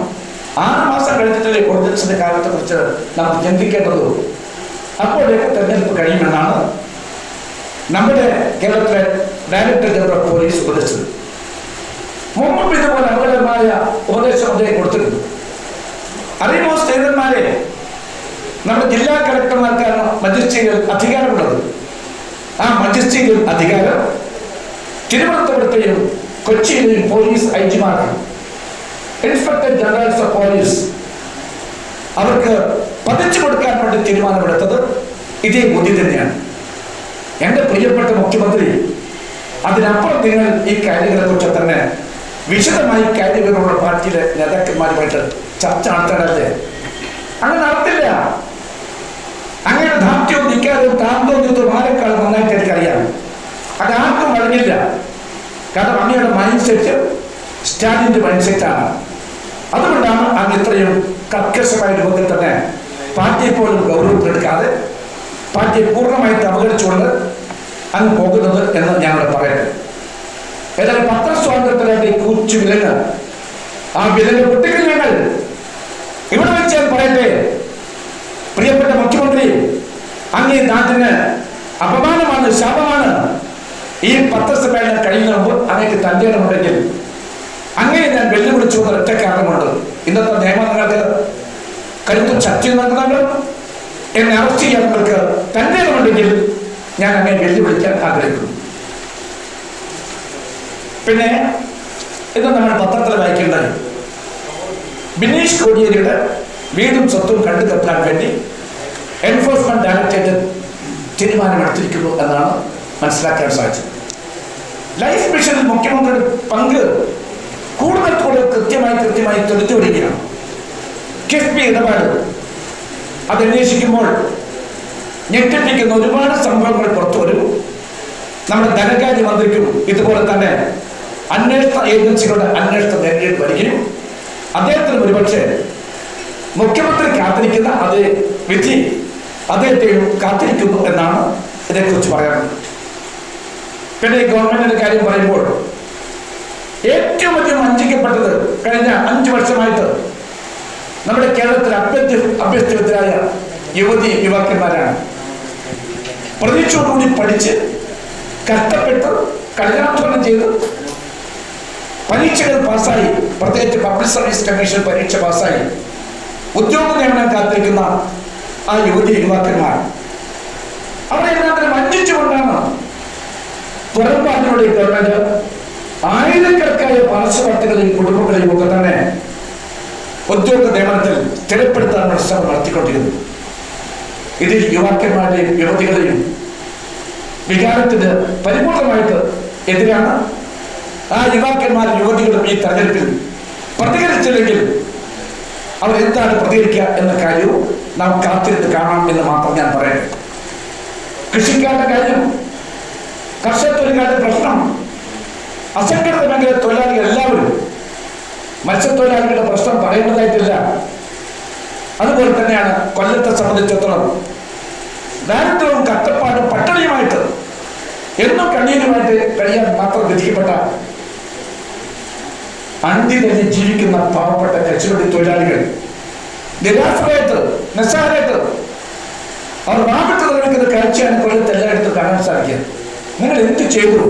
6 മാസം കഴിഞ്ഞിട്ടല്ലേ ഓർഡിനൻസിന്റെ കാലത്തെ കുറിച്ച് നാം ചിന്തിക്കേണ്ടത്. അപ്പോഴേക്ക് തെരഞ്ഞെടുപ്പ് കഴിയുമെന്നാണ് നമ്മുടെ കേരളത്തിലെ ഡയറക്ടർ ജനറൽ ഓഫ് പോലീസ് ഉപദേശിച്ചത്. മുമ്പും ഇതുപോലെ അപകടമായ ഉപദേശം അദ്ദേഹം കൊടുത്തിരുന്നു. അറിയുമോ സ്നേഹിതന്മാരെ, നമ്മുടെ ജില്ലാ കളക്ടർമാർക്കാണ് മജിസ്ട്രേറ്റിൽ അധികാരമുള്ളത്. ആ മജിസ്ട്രേറ്റിൽ അധികാരം തിരുവനന്തപുരത്തെയും കൊച്ചിയിലെയും പോലീസ് ഐജിമാർക്കും ഇൻസ്പെക്ടർ ജനറൽസ് ഓഫ് പോലീസ് അവർക്ക് പതിച്ചു കൊടുക്കാൻ വേണ്ടി തീരുമാനമെടുത്തത് ഇതേ ബുദ്ധി തന്നെയാണ്. എൻ്റെ പ്രിയപ്പെട്ട മുഖ്യമന്ത്രി, അതിനപ്പുറം നിങ്ങൾ ഈ കാര്യങ്ങളെ കുറിച്ച് തന്നെ വിശദമായി കാര്യങ്ങളുള്ള പാർട്ടിയിലെ നേതാക്കന്മാരുമായിട്ട് ചർച്ച നടത്തേണ്ടല്ലേ? അങ്ങനെ നടത്തില്ല. അങ്ങനെ ധാർഷ്ട്യവും ധിക്കാരവും താന്തോന്യവും ആരെക്കാളും നന്നായിട്ട് എനിക്കറിയാം. അതാർക്കും വഴങ്ങില്ല. കാരണം അങ്ങയുടെ മൈൻഡ് സെറ്റ് സ്റ്റാലിൻ്റെ മൈൻഡ് സെറ്റാണ്. അതുകൊണ്ടാണ് അങ്ങ് ഇത്രയും കർക്കശമായ രൂപത്തിൽ തന്നെ പാർട്ടിയെ പോലും ഗൗരവത്തിലെടുക്കാതെ പാർട്ടിയെ പൂർണ്ണമായിട്ട് അവഗണിച്ചുകൊണ്ട് അങ്ങ് പോകുന്നത് എന്ന് ഞാനിവിടെ പറയട്ടെ. ഏതായാലും പത്രസ്വാതന്ത്ര്യത്തിലായിട്ട് ഈ കൂച്ചു വിലങ്ങ്, ആ വിലങ്ങ് പൊട്ടിക്കൽ ഞങ്ങൾ ഇവിടെ വെച്ച് ഞാൻ പറയട്ടെ. പ്രിയപ്പെട്ട മുഖ്യമന്ത്രി, അങ്ങേ നാട്ടിന് അപമാനമാണ്, ശാപമാണ്. ഈ പത്രസമ്മേളനം കഴിയുന്ന മുമ്പ് അങ്ങേക്ക് തന്റെ ഇടമുണ്ടെങ്കിൽ അങ്ങനെ ഞാൻ വെല്ലുവിളിച്ചു വന്ന ഒറ്റ കാരണമുണ്ട്. ഇന്നത്തെ നിയമം നിങ്ങൾക്ക് കരുത്തും ശക്തിയും നൽകുന്നുണ്ട്. എന്നെ അറസ്റ്റ് ചെയ്യാൻ നിങ്ങൾക്ക് തന്റെ ഇടമുണ്ടെങ്കിൽ ഞാൻ അങ്ങനെ വെല്ലുവിളിക്കാൻ ആഗ്രഹിക്കുന്നു. പിന്നെ ഇത് നമ്മൾ പത്രത്തിൽ വായിക്കേണ്ടത് ബിനീഷ് കോടിയേരിയുടെ വീടും സ്വത്തും കണ്ടെത്താൻ വേണ്ടി എൻഫോഴ്സ്മെന്റ് ഡയറക്ടറേറ്റ് തീരുമാനമെടുത്തിരിക്കുന്നു എന്നാണ് മനസ്സിലാക്കാൻ സാധിച്ചത്. ലൈഫ് മിഷനിൽ മുഖ്യമന്ത്രിയുടെ പങ്ക് കൂടുതൽ കൃത്യമായി തെളിഞ്ഞു വരികയാണ്. കിഫ്ബി ഇടപാട് അത് അന്വേഷിക്കുമ്പോൾ ഞെട്ടിപ്പിക്കുന്ന ഒരുപാട് സംഭവങ്ങൾ പുറത്തു വരും. നമ്മുടെ ധനകാര്യ മന്ത്രിക്കും ഇതുപോലെ തന്നെ അന്വേഷണ ഏജൻസികളുടെ അന്വേഷണം നേരിടേണ്ടി വരികയും അദ്ദേഹത്തിന് ഒരുപക്ഷെ മുഖ്യമന്ത്രി കാത്തിരിക്കുന്ന അതേ വിധി അദ്ദേഹത്തെയും കാത്തിരിക്കുന്നു എന്നാണ് ഇതേക്കുറിച്ച് പറയാനുള്ളത്. പിന്നെ ഈ ഗവൺമെന്റിന്റെ കാര്യം പറയുമ്പോൾ ഏറ്റവും അധികം വഞ്ചിക്കപ്പെട്ടത് കഴിഞ്ഞ 5 വർഷമായിട്ട് നമ്മുടെ കേരളത്തിൽ അഭ്യസ്തവിദ്യരായ യുവതി യുവാക്കന്മാരാണ്. പ്രതീക്ഷയോടുകൂടി പഠിച്ച് കഷ്ടപ്പെട്ട് കഠിനാധ്വാനം ചെയ്ത് പരീക്ഷകൾ പാസ്സായി, പ്രത്യേകിച്ച് പബ്ലിക് സർവീസ് കമ്മീഷൻ പരീക്ഷ പാസ്സായി ഉദ്യോഗ നിയമനം കാത്തിരിക്കുന്ന ആ യുവതി യുവാക്കന്മാർ അവരെല്ലാം തന്നെ വഞ്ചിച്ചുകൊണ്ടാണ് പുറംപാട്ടിലൂടെ ഗവൺമെന്റ് ആയിരക്കണക്കായ പാർശ്വവർത്തികളെയും കുടുംബങ്ങളെയും ഒക്കെ തന്നെ ഉദ്യോഗ നിയമനത്തിൽ സ്ഥിരപ്പെടുത്താനുള്ള ശ്രമം നടത്തിക്കൊണ്ടിരുന്നു. ഇതിൽ യുവാക്കന്മാരുടെയും യുവതികളെയും വികാരത്തിന് പരിപൂർണമായിട്ട് എതിരാണ്. ആ യുവാക്കന്മാരും യുവതികളും ഈ തെരഞ്ഞെടുപ്പിൽ പ്രതികരിച്ചില്ലെങ്കിൽ അവരെന്താണ് പ്രതികരിക്കുക എന്ന കാര്യവും നാം കാത്തിരുന്ന് കാണാം എന്ന് മാത്രം ഞാൻ പറയട്ടെ. കൃഷിക്കാരുടെ കാര്യം, കർഷക തൊഴിലാളികളുടെ പ്രശ്നം, അസംഘടിത മേഖല തൊഴിലാളികൾ എല്ലാവരും, മത്സ്യത്തൊഴിലാളികളുടെ പ്രശ്നം പറയേണ്ടതായിട്ടില്ല. അതുപോലെ തന്നെയാണ് കൊല്ലത്തെ സംബന്ധിച്ചിടത്തോളം ദാരിദ്ര്യവും കഷ്ടപ്പാടും പട്ടിണിയുമായിട്ട് എന്നും കണ്ണീരുമായിട്ട് കഴിയാൻ മാത്രം വിധിക്കപ്പെട്ട അന്തിതല്ലി ജീവിക്കുന്ന പാവപ്പെട്ട കച്ചവടി തൊഴിലാളികൾ നിരാശരായിട്ട് നിസ്സാരമായിട്ട് അവർ വാമിട്ട് നിർമ്മിക്കുന്ന കാഴ്ചയാണ് കൊല്ലത്ത് എല്ലായിടത്തും കാണാൻ സാധിക്കുക. നിങ്ങൾ എന്ത് ചെയ്തു?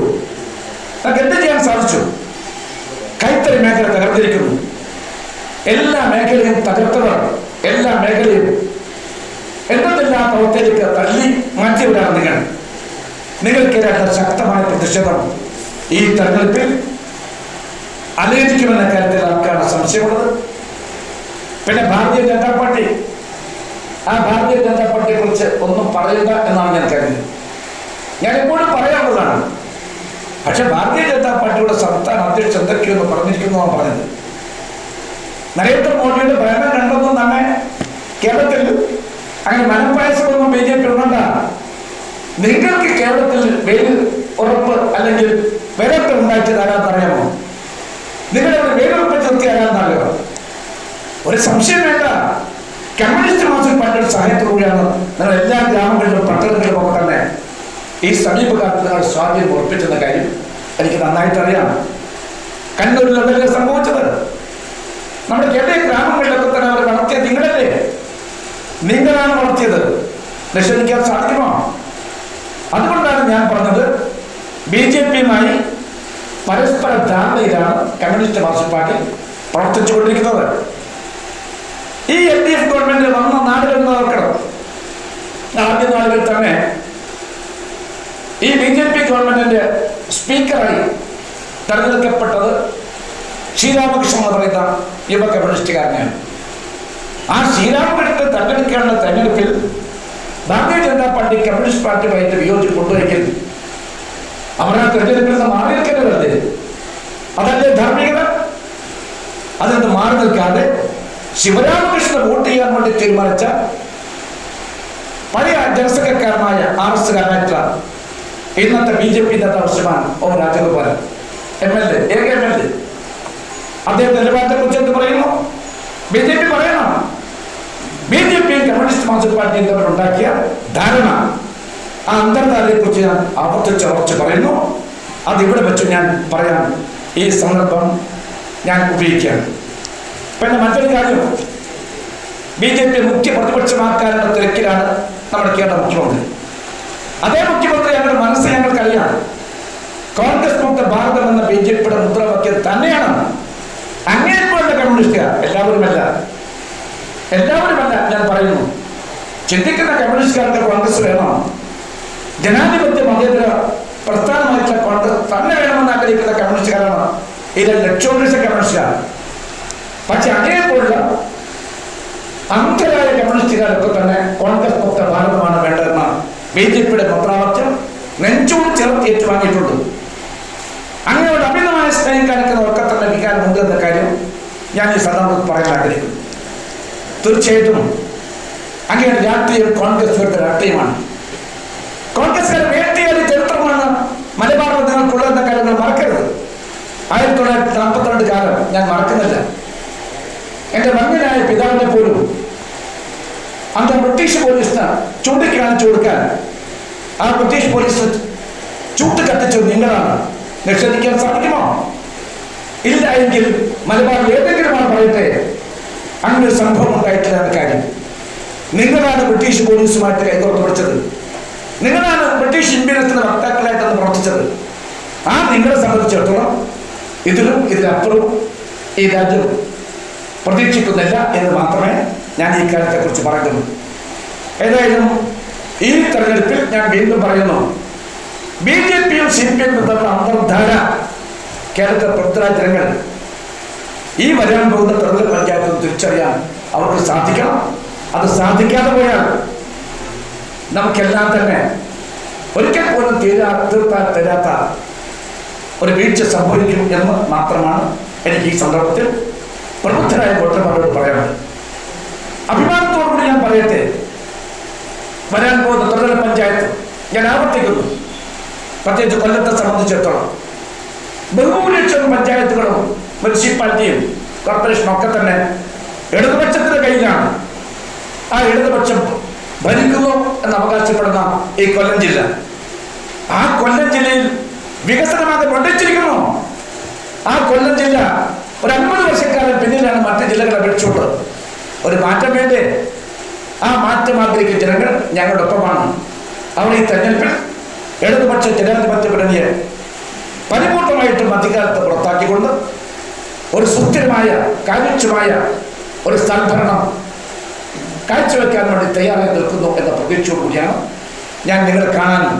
നമുക്ക് എന്ത് ചെയ്യാൻ സാധിച്ചു? കൈത്തറി മേഖല തകർന്നിരിക്കുന്നു. എല്ലാ മേഖലയും തകർത്തവർ എല്ലാ മേഖലയും എന്തെന്നില്ലാത്ത അവസ്ഥയിലേക്ക് തള്ളി മാറ്റിയവരാണ് നിങ്ങൾക്കെതിരായ ശക്തമായ പ്രതിഷേധം ഈ തെരഞ്ഞെടുപ്പിൽ അലയടിക്കുമെന്ന കാര്യത്തിൽ ആർക്കാണ് സംശയമുള്ളത്? പിന്നെ ഭാരതീയ ജനതാ പാർട്ടി, ആ ഭാരതീയ ജനതാ പാർട്ടിയെ കുറിച്ച് ഒന്നും പറയണ്ട എന്നാണ് ഞാൻ കരുതുന്നത്. ഞാൻ എപ്പോഴും പറയാനുള്ളതാണ്. പക്ഷെ ഭാരതീയ ജനതാ പാർട്ടിയുടെ സംസ്ഥാന അധ്യക്ഷൻ എന്തൊക്കെയൊന്ന് പറഞ്ഞിരിക്കുന്നതാണ് പറഞ്ഞത്. നരേന്ദ്രമോദിയുടെ ഭരണം കണ്ടെന്നും തന്നെ കേരളത്തിൽ അങ്ങനെ മനപ്പായസമൊന്നും BJP ഉണ്ട. നിങ്ങൾക്ക് കേരളത്തിൽ വേര് ഉറപ്പ് അല്ലെങ്കിൽ വേരൊക്കെ ഉണ്ടാക്കിയത് ആരാന്നറിയാമോ? നിങ്ങളുടെ വേരുറപ്പ് നിർത്തി ആരാന്നറിയാമോ? ഒരു സംശയം വേണ്ട. കമ്മ്യൂണിസ്റ്റ് മാർക്സിസ്റ്റ് പാർട്ടിയുടെ സഹായത്തോടുകൂടിയാണ് നിങ്ങൾ എല്ലാ ഗ്രാമങ്ങളിലും പട്ടണങ്ങളിലും ഒക്കെ തന്നെ ഈ സമീപകാലത്ത് നിങ്ങൾ സ്വാധീനം ഉറപ്പിച്ചെന്ന കാര്യം എനിക്ക് നന്നായിട്ട് അറിയാം. കണ്ണൂരിൽ എന്തെങ്കിലും സംഭവിച്ചത് നമ്മുടെ കേരള ഗ്രാമങ്ങളിലൊക്കെ തന്നെ അവർ വളർത്തിയത് നിങ്ങളല്ലേ? നിങ്ങളാണ് വളർത്തിയത്. നിഷേധിക്കാൻ സാധിക്കുമോ? അതുകൊണ്ടാണ് ഞാൻ പറഞ്ഞത് BJPയുമായി പരസ്പര ധാരണയിലാണ് കമ്മ്യൂണിസ്റ്റ് മാർക്സിസ്റ്റ് പാർട്ടി പ്രവർത്തിച്ചുകൊണ്ടിരിക്കുന്നത്. ഈ LDF ഗവൺമെന്റ് വന്ന നാടുകളിൽ നോക്കണം. ആദ്യ നാളുകളിൽ തന്നെ ഈ BJP ഗവൺമെന്റിന്റെ സ്പീക്കറായി തെരഞ്ഞെടുക്കപ്പെട്ടത് ശ്രീരാമകൃഷ്ണൻ എന്ന് പറയുന്ന യുവ കമ്മ്യൂണിസ്റ്റുകാരനെയാണ്. ആ ശ്രീരാമകൃഷ്ണനെ തെരഞ്ഞെടുക്കാനുള്ള തെരഞ്ഞെടുപ്പിൽ ഭാരതീയ ജനതാ പാർട്ടി കമ്മ്യൂണിസ്റ്റ് പാർട്ടിയുമായിട്ട് വിയോജിപ്പുണ്ടെങ്കിൽ അവർ ആ തെരഞ്ഞെടുപ്പിൽ നിന്ന് മാറി നിൽക്കേണ്ടതല്ലേ? അതല്ലേ ധാർമ്മികത? അതിൽ നിന്ന് മാറി നിൽക്കാതെ ശിവരാമകൃഷ്ണൻ വോട്ട് ചെയ്യാൻ വേണ്ടി തീരുമാനിച്ച പഴയ ജനസംഘക്കാരനായ RSകാരനായിട്ടുള്ള ഇന്നത്തെ BJP നേതാവ് ശ്രീമാൻ O രാജഗോപാലൻ MLA, ഏക MLA, അദ്ദേഹം നിലപാടിനെ കുറിച്ച് എന്ത് പറയുന്നു? BJP പറയണം. BJPയും കമ്മ്യൂണിസ്റ്റ് മാർക്സിസ്റ്റ് പാർട്ടിയും തമ്മിൽ ഉണ്ടാക്കിയ ധാരണ, ആ അന്തർധാരയെ കുറിച്ച് ഞാൻ ആവർത്തിച്ച് പറയുന്നു. അതിവിടെ വെച്ച് ഞാൻ പറയാൻ ഈ സന്ദർഭം ഞാൻ ഉപയോഗിക്കുകയാണ്. പിന്നെ മറ്റൊരു കാര്യം, BJP മുഖ്യ പ്രതിപക്ഷമാക്കാനുള്ള തിരക്കിലാണ് നമ്മുടെ കേരള മുഖ്യമന്ത്രി. അതേ മുഖ്യമന്ത്രി ഞങ്ങളുടെ മനസ്സ് ഞങ്ങൾക്കറിയാം. കോൺഗ്രസ് മുക്ത ഭാരതം എന്ന BJPയുടെ മുദ്രാവാക്യം തന്നെയാണ്. അങ്ങേപ്പോലുള്ള കമ്മ്യൂണിസ്റ്റുകാർ, എല്ലാവരുമല്ല ഞാൻ പറയുന്നു, ചിന്തിക്കുന്ന കമ്മ്യൂണിസ്റ്റുകാർക്ക് കോൺഗ്രസ് വേണം. ജനാധിപത്യ മതേതര പ്രസ്ഥാനമായിട്ടുള്ള കോൺഗ്രസ് തന്നെ വേണമെന്ന് ആഗ്രഹിക്കുന്ന കമ്മ്യൂണിസ്റ്റുകാരാണ് ഇതിൽ ലക്ഷോപരിശ കമ്മ്യൂണിസ്റ്റുകാർ. പക്ഷെ അങ്ങേപ്പോലുള്ള അന്ധരായ കമ്മ്യൂണിസ്റ്റുകാരൊക്കെ തന്നെ കോൺഗ്രസ് മുക്ത ഭാരതമാണ് വേണ്ടതെന്ന BJPയുടെ മുദ്രാവാക്യം നെഞ്ചോട് ചേർത്ത് ഏറ്റുവാങ്ങിയിട്ടുണ്ട്. അങ്ങനെയുള്ള അമിതമായ സ്നേഹം കാണിക്കുന്നവർക്ക് തന്നെ വികാരമുണ്ട് എന്ന കാര്യം ഞാൻ ഈ സന്ദർഭത്തിൽ പറയാൻ ആഗ്രഹിക്കുന്നു. തീർച്ചയായിട്ടും അങ്ങനെയുള്ള രാഷ്ട്രീയം കോൺഗ്രസ് വിരുദ്ധ രാഷ്ട്രീയമാണ്. കോൺഗ്രസ്സുകാരെ വേട്ടയാടി ചരിത്രമാണ് മലബാറിൽ നിങ്ങൾക്കുള്ളതെന്ന കാര്യങ്ങൾ മറക്കരുത്. 1942 കാലം ഞാൻ മറക്കുന്നില്ല. എൻ്റെ മകനായ പിതാവിനെ പോലും അന്ന് ബ്രിട്ടീഷ് പോലീസിന് ചൂണ്ടിക്കാണിച്ചു കൊടുക്കാൻ ആ ബ്രിട്ടീഷ് പോലീസ് ചൂട്ട് കത്തിച്ചത് നിങ്ങളാണ്. നിഷേധിക്കാൻ സാധിക്കുമോ? ഇല്ല എങ്കിൽ മലബാറിൽ ഏതെങ്കിലും ആണ് പറയട്ടെ അങ്ങനെ ഒരു സംഭവം ഉണ്ടായിട്ടില്ല എന്ന കാര്യം. നിങ്ങളാണ് ബ്രിട്ടീഷ് പോലീസുമായിട്ട് കൈകോർത്ത് പിടിച്ചത്. നിങ്ങളാണ് ബ്രിട്ടീഷ് ഇംപീരിയത്തിന്റെ വക്താക്കളായിട്ടാണ് പ്രവർത്തിച്ചത്. ആ നിങ്ങളെ സംബന്ധിച്ചിടത്തോളം ഇതിലപ്പുറവും ഈ രാജ്യം പ്രതീക്ഷിക്കുന്നില്ല എന്ന് മാത്രമേ ഞാൻ ഈ കാര്യത്തെക്കുറിച്ച് പറയുന്നു. ഏതായാലും ഈ തെരഞ്ഞെടുപ്പിൽ ഞാൻ വീണ്ടും പറയുന്നു, BJPയും CPM തമ്മിലുള്ള അന്തർധാര കേരളത്തിലെ പ്രബുദ്ധരായ ജനങ്ങൾ ഈ വരാൻ പോകുന്ന ത്രിതല പഞ്ചായത്തും തിരിച്ചറിയാൻ അവർക്ക് സാധിക്കണം. അത് സാധിക്കാതെ പോയാൽ നമുക്കെല്ലാം തന്നെ ഒരിക്കൽ പോലും തീർത്താൻ തരാത്ത ഒരു വീഴ്ച സംഭവിക്കും എന്ന് മാത്രമാണ് എനിക്ക് ഈ സന്ദർഭത്തിൽ പ്രബുദ്ധരായ വോട്ടർമാരോട് പറയാനുള്ളത്. അഭിമാനത്തോടുകൂടി ഞാൻ പറയട്ടെ, വരാൻ പോകുന്ന ത്രിതല പഞ്ചായത്ത് ഞാൻ ആവർത്തിക്കുന്നു, പ്രത്യേകിച്ച് കൊല്ലത്തെ സംബന്ധിച്ചിടത്തോളം ബഹുഭൂരിപക്ഷം പഞ്ചായത്തുകളും മുനിസിപ്പാലിറ്റിയും കോർപ്പറേഷനും ഒക്കെ തന്നെ ഇടതുപക്ഷത്തിന്റെ കയ്യിലാണ്. ആ ഇടതുപക്ഷം ഭരിക്കുന്നു എന്ന് അവകാശപ്പെടുന്ന ഈ കൊല്ലം ജില്ല, ആ കൊല്ലം ജില്ലയിൽ വികസനമാകെ മുടച്ചിരിക്കുന്നു. ആ കൊല്ലം ജില്ല ഒരു 50 വർഷക്കാലം പിന്നിലാണ് മറ്റു ജില്ലകളെ അപേക്ഷിച്ചുകൊണ്ട്. ഒരു മാറ്റം വേണ്ടേ? ആ മാറ്റം ആഗ്രഹിക്കുന്ന ജനങ്ങൾ ഞങ്ങളുടെ ഒപ്പമാണ്. അവർ ഈ തെരഞ്ഞെടുപ്പിൽ ഇടതുപക്ഷ ജനാധിപത്യ മുന്നണിയെ പരിപൂർണമായിട്ടും അധികാരത്തെ പുറത്താക്കിക്കൊണ്ട് ഒരു സുസ്ഥിരമായ കാര്യക്ഷമമായ ഒരു സ്ഥലഭരണം കാഴ്ചവെക്കാൻ വേണ്ടി തയ്യാറായി നിൽക്കുന്നു എന്ന പ്രതീക്ഷയോടുകൂടിയാണ് ഞാൻ നിങ്ങളെ കാണാനും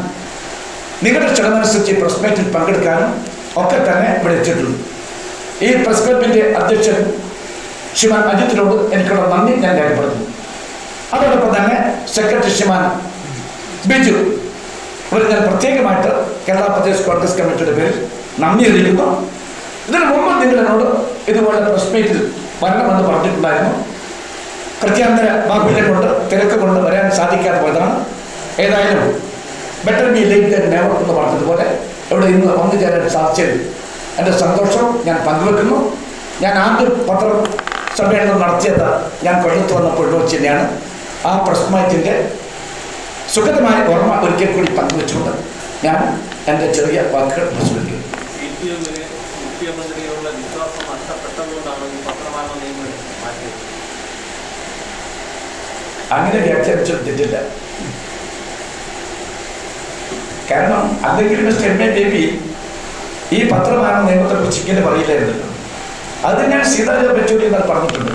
നിങ്ങളുടെ ക്ഷണമനുസരിച്ച് പ്രസ് മീറ്റിൽ പങ്കെടുക്കാനും ഒക്കെ തന്നെ ഇവിടെ എത്തിയിട്ടുള്ളൂ. ഈ പ്രസ് ക്ലബിൻ്റെ അധ്യക്ഷൻ ശ്രീമാൻ അജിത്തിനോട് എനിക്കുള്ള നന്ദി ഞാൻ രേഖപ്പെടുത്തുന്നു. അതോടൊപ്പം തന്നെ സെക്രട്ടറി ശ്രീമാൻ ബിജു ഇവർ ഞാൻ പ്രത്യേകമായിട്ട് കേരള പ്രദേശ് കോൺഗ്രസ് കമ്മിറ്റിയുടെ പേരിൽ നന്ദി അറിയിക്കുന്നു. ഇതിനു മുമ്പ് നിങ്ങളോട് ഇതുപോലെ പ്രസ് മീറ്റിൽ വരണമെന്ന് പറഞ്ഞിട്ടുണ്ടായിരുന്നു. പ്രത്യാന്തര ബാഹുല്യം കൊണ്ട് തിരക്ക് കൊണ്ട് വരാൻ സാധിക്കാതെ പോയതാണ്. ഏതായാലും better be late than never എന്ന് പറഞ്ഞതുപോലെ ഇവിടെ ഇന്ന് വന്നു ചേരാൻ സാധിച്ചതിൽ എൻ്റെ സന്തോഷം ഞാൻ പങ്കുവെക്കുന്നു. ഞാൻ ആദ്യ പത്രസമ്മേളനം നടത്തിയത് ഞാൻ കൊല്ലത്ത് വന്നപ്പോൾ വെച്ച് തന്നെയാണ്. ആ പ്രസ് മീറ്റിൻ്റെ സുഖതമായ ഓർമ്മ ഒരിക്കൽ കൂടി പങ്കുവെച്ചുകൊണ്ട് ഞാൻ എൻ്റെ ചെറിയ വാക്കുകൾ പ്രസംഗിക്കുന്നു. അങ്ങനെ വ്യാഖ്യാനിച്ചു തെറ്റില്ല. കാരണം അല്ലെങ്കിൽ മിസ്റ്റർ MA ബേബി ഈ പത്രമാന നിയമത്തെ കുറിച്ച് ഇങ്ങനെ പറയില്ലായിരുന്നല്ലോ. അത് ഞാൻ സീതാരാം യെച്ചൂരി എന്നാൽ പറഞ്ഞിട്ടുണ്ട്.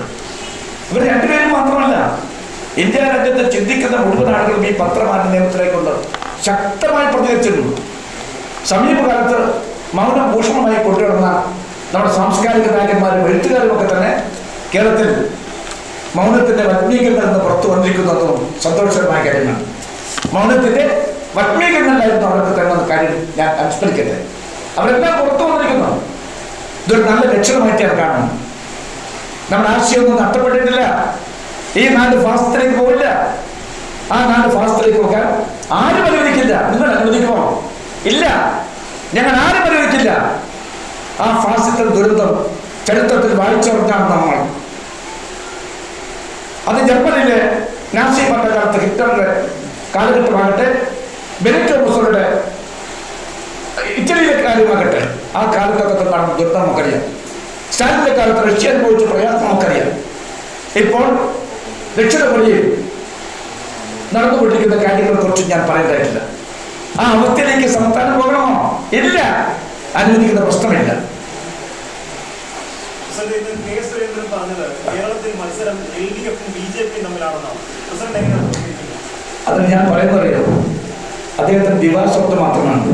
ഇവർ രണ്ടുപേരും മാത്രമല്ല, ഇന്ത്യ രാജ്യത്ത് ചിന്തിക്കുന്ന മുഴുവൻ ആളുകളും ഈ പത്രമാന നിയമത്തിലേക്കൊണ്ട് ശക്തമായി പ്രതികരിച്ചിട്ടുണ്ട്. സമീപകാലത്ത് മൗനം ഭൂഷണമായി കൊണ്ടുവരുന്ന നമ്മുടെ സാംസ്കാരിക നായകന്മാരും എഴുത്തുകാരും ഒക്കെ തന്നെ കേരളത്തിൽ മൗനത്തിൻ്റെ വത്മീകരണം എന്ന് പുറത്തു വന്നിരിക്കുന്നതും സന്തോഷകരമായ കാര്യമാണ്. മൗനത്തിൻ്റെ വത്മീകരണമായിരുന്നു അവർക്ക് തരുന്ന കാര്യം ഞാൻ അനുസ്മരിക്കട്ടെ. അവരെല്ലാം പുറത്തു വന്നിരിക്കുന്നു. ഇതൊരു നല്ല ലക്ഷണമായിട്ട് ഞാൻ കാണുന്നു. നമ്മുടെ ആശയമൊന്നും നഷ്ടപ്പെട്ടിട്ടില്ല. ഈ നാട് ഫാസ്റ്റിലേക്ക് പോവില്ല. ആ നാട് ഫാസ്റ്റിലേക്ക് പോകാൻ ആരും അനുവദിക്കില്ല. നിങ്ങൾ അനുവദിക്കുമോ? ഇല്ല, ഞങ്ങൾ ആരും അനുവദിക്കില്ല. ആ ഫാസിസ്റ്റ് ദുരന്തം ചരിത്രത്തിൽ വായിച്ചവർക്കാണ് നമ്മൾ. അത് ജർമ്മനിയിലെ നാസി ഭരണകാലത്ത് ഹിറ്റ്ലറുടെ കാലഘട്ടമാകട്ടെ, ബെനിറ്റോ മുസോളിയുടെ ഇറ്റലിയിലെ കാര്യമാകട്ടെ, ആ കാലത്തൊക്കെ നടന്ന ദുരന്തം നമുക്കറിയാം. സ്റ്റാലിൻ്റെ കാലത്ത് റഷ്യ അനുഭവിച്ച പ്രയാസം നമുക്കറിയാം. ഇപ്പോൾ ദക്ഷിണ കൊറിയയിൽ നടന്നുകൊണ്ടിരിക്കുന്ന കാര്യങ്ങളെ കുറിച്ച് ഞാൻ പറയേണ്ടതായിട്ടില്ല. ആ അവസ്ഥയിലേക്ക് സംസ്ഥാനം പോകണമോ? ഇല്ല, അനുവദിക്കുന്ന പ്രശ്നമില്ല. അത് ഞാൻ പറയുന്നറിയോ, അദ്ദേഹത്തിന് ദിവാസ്വപ്നം മാത്രമാണ്.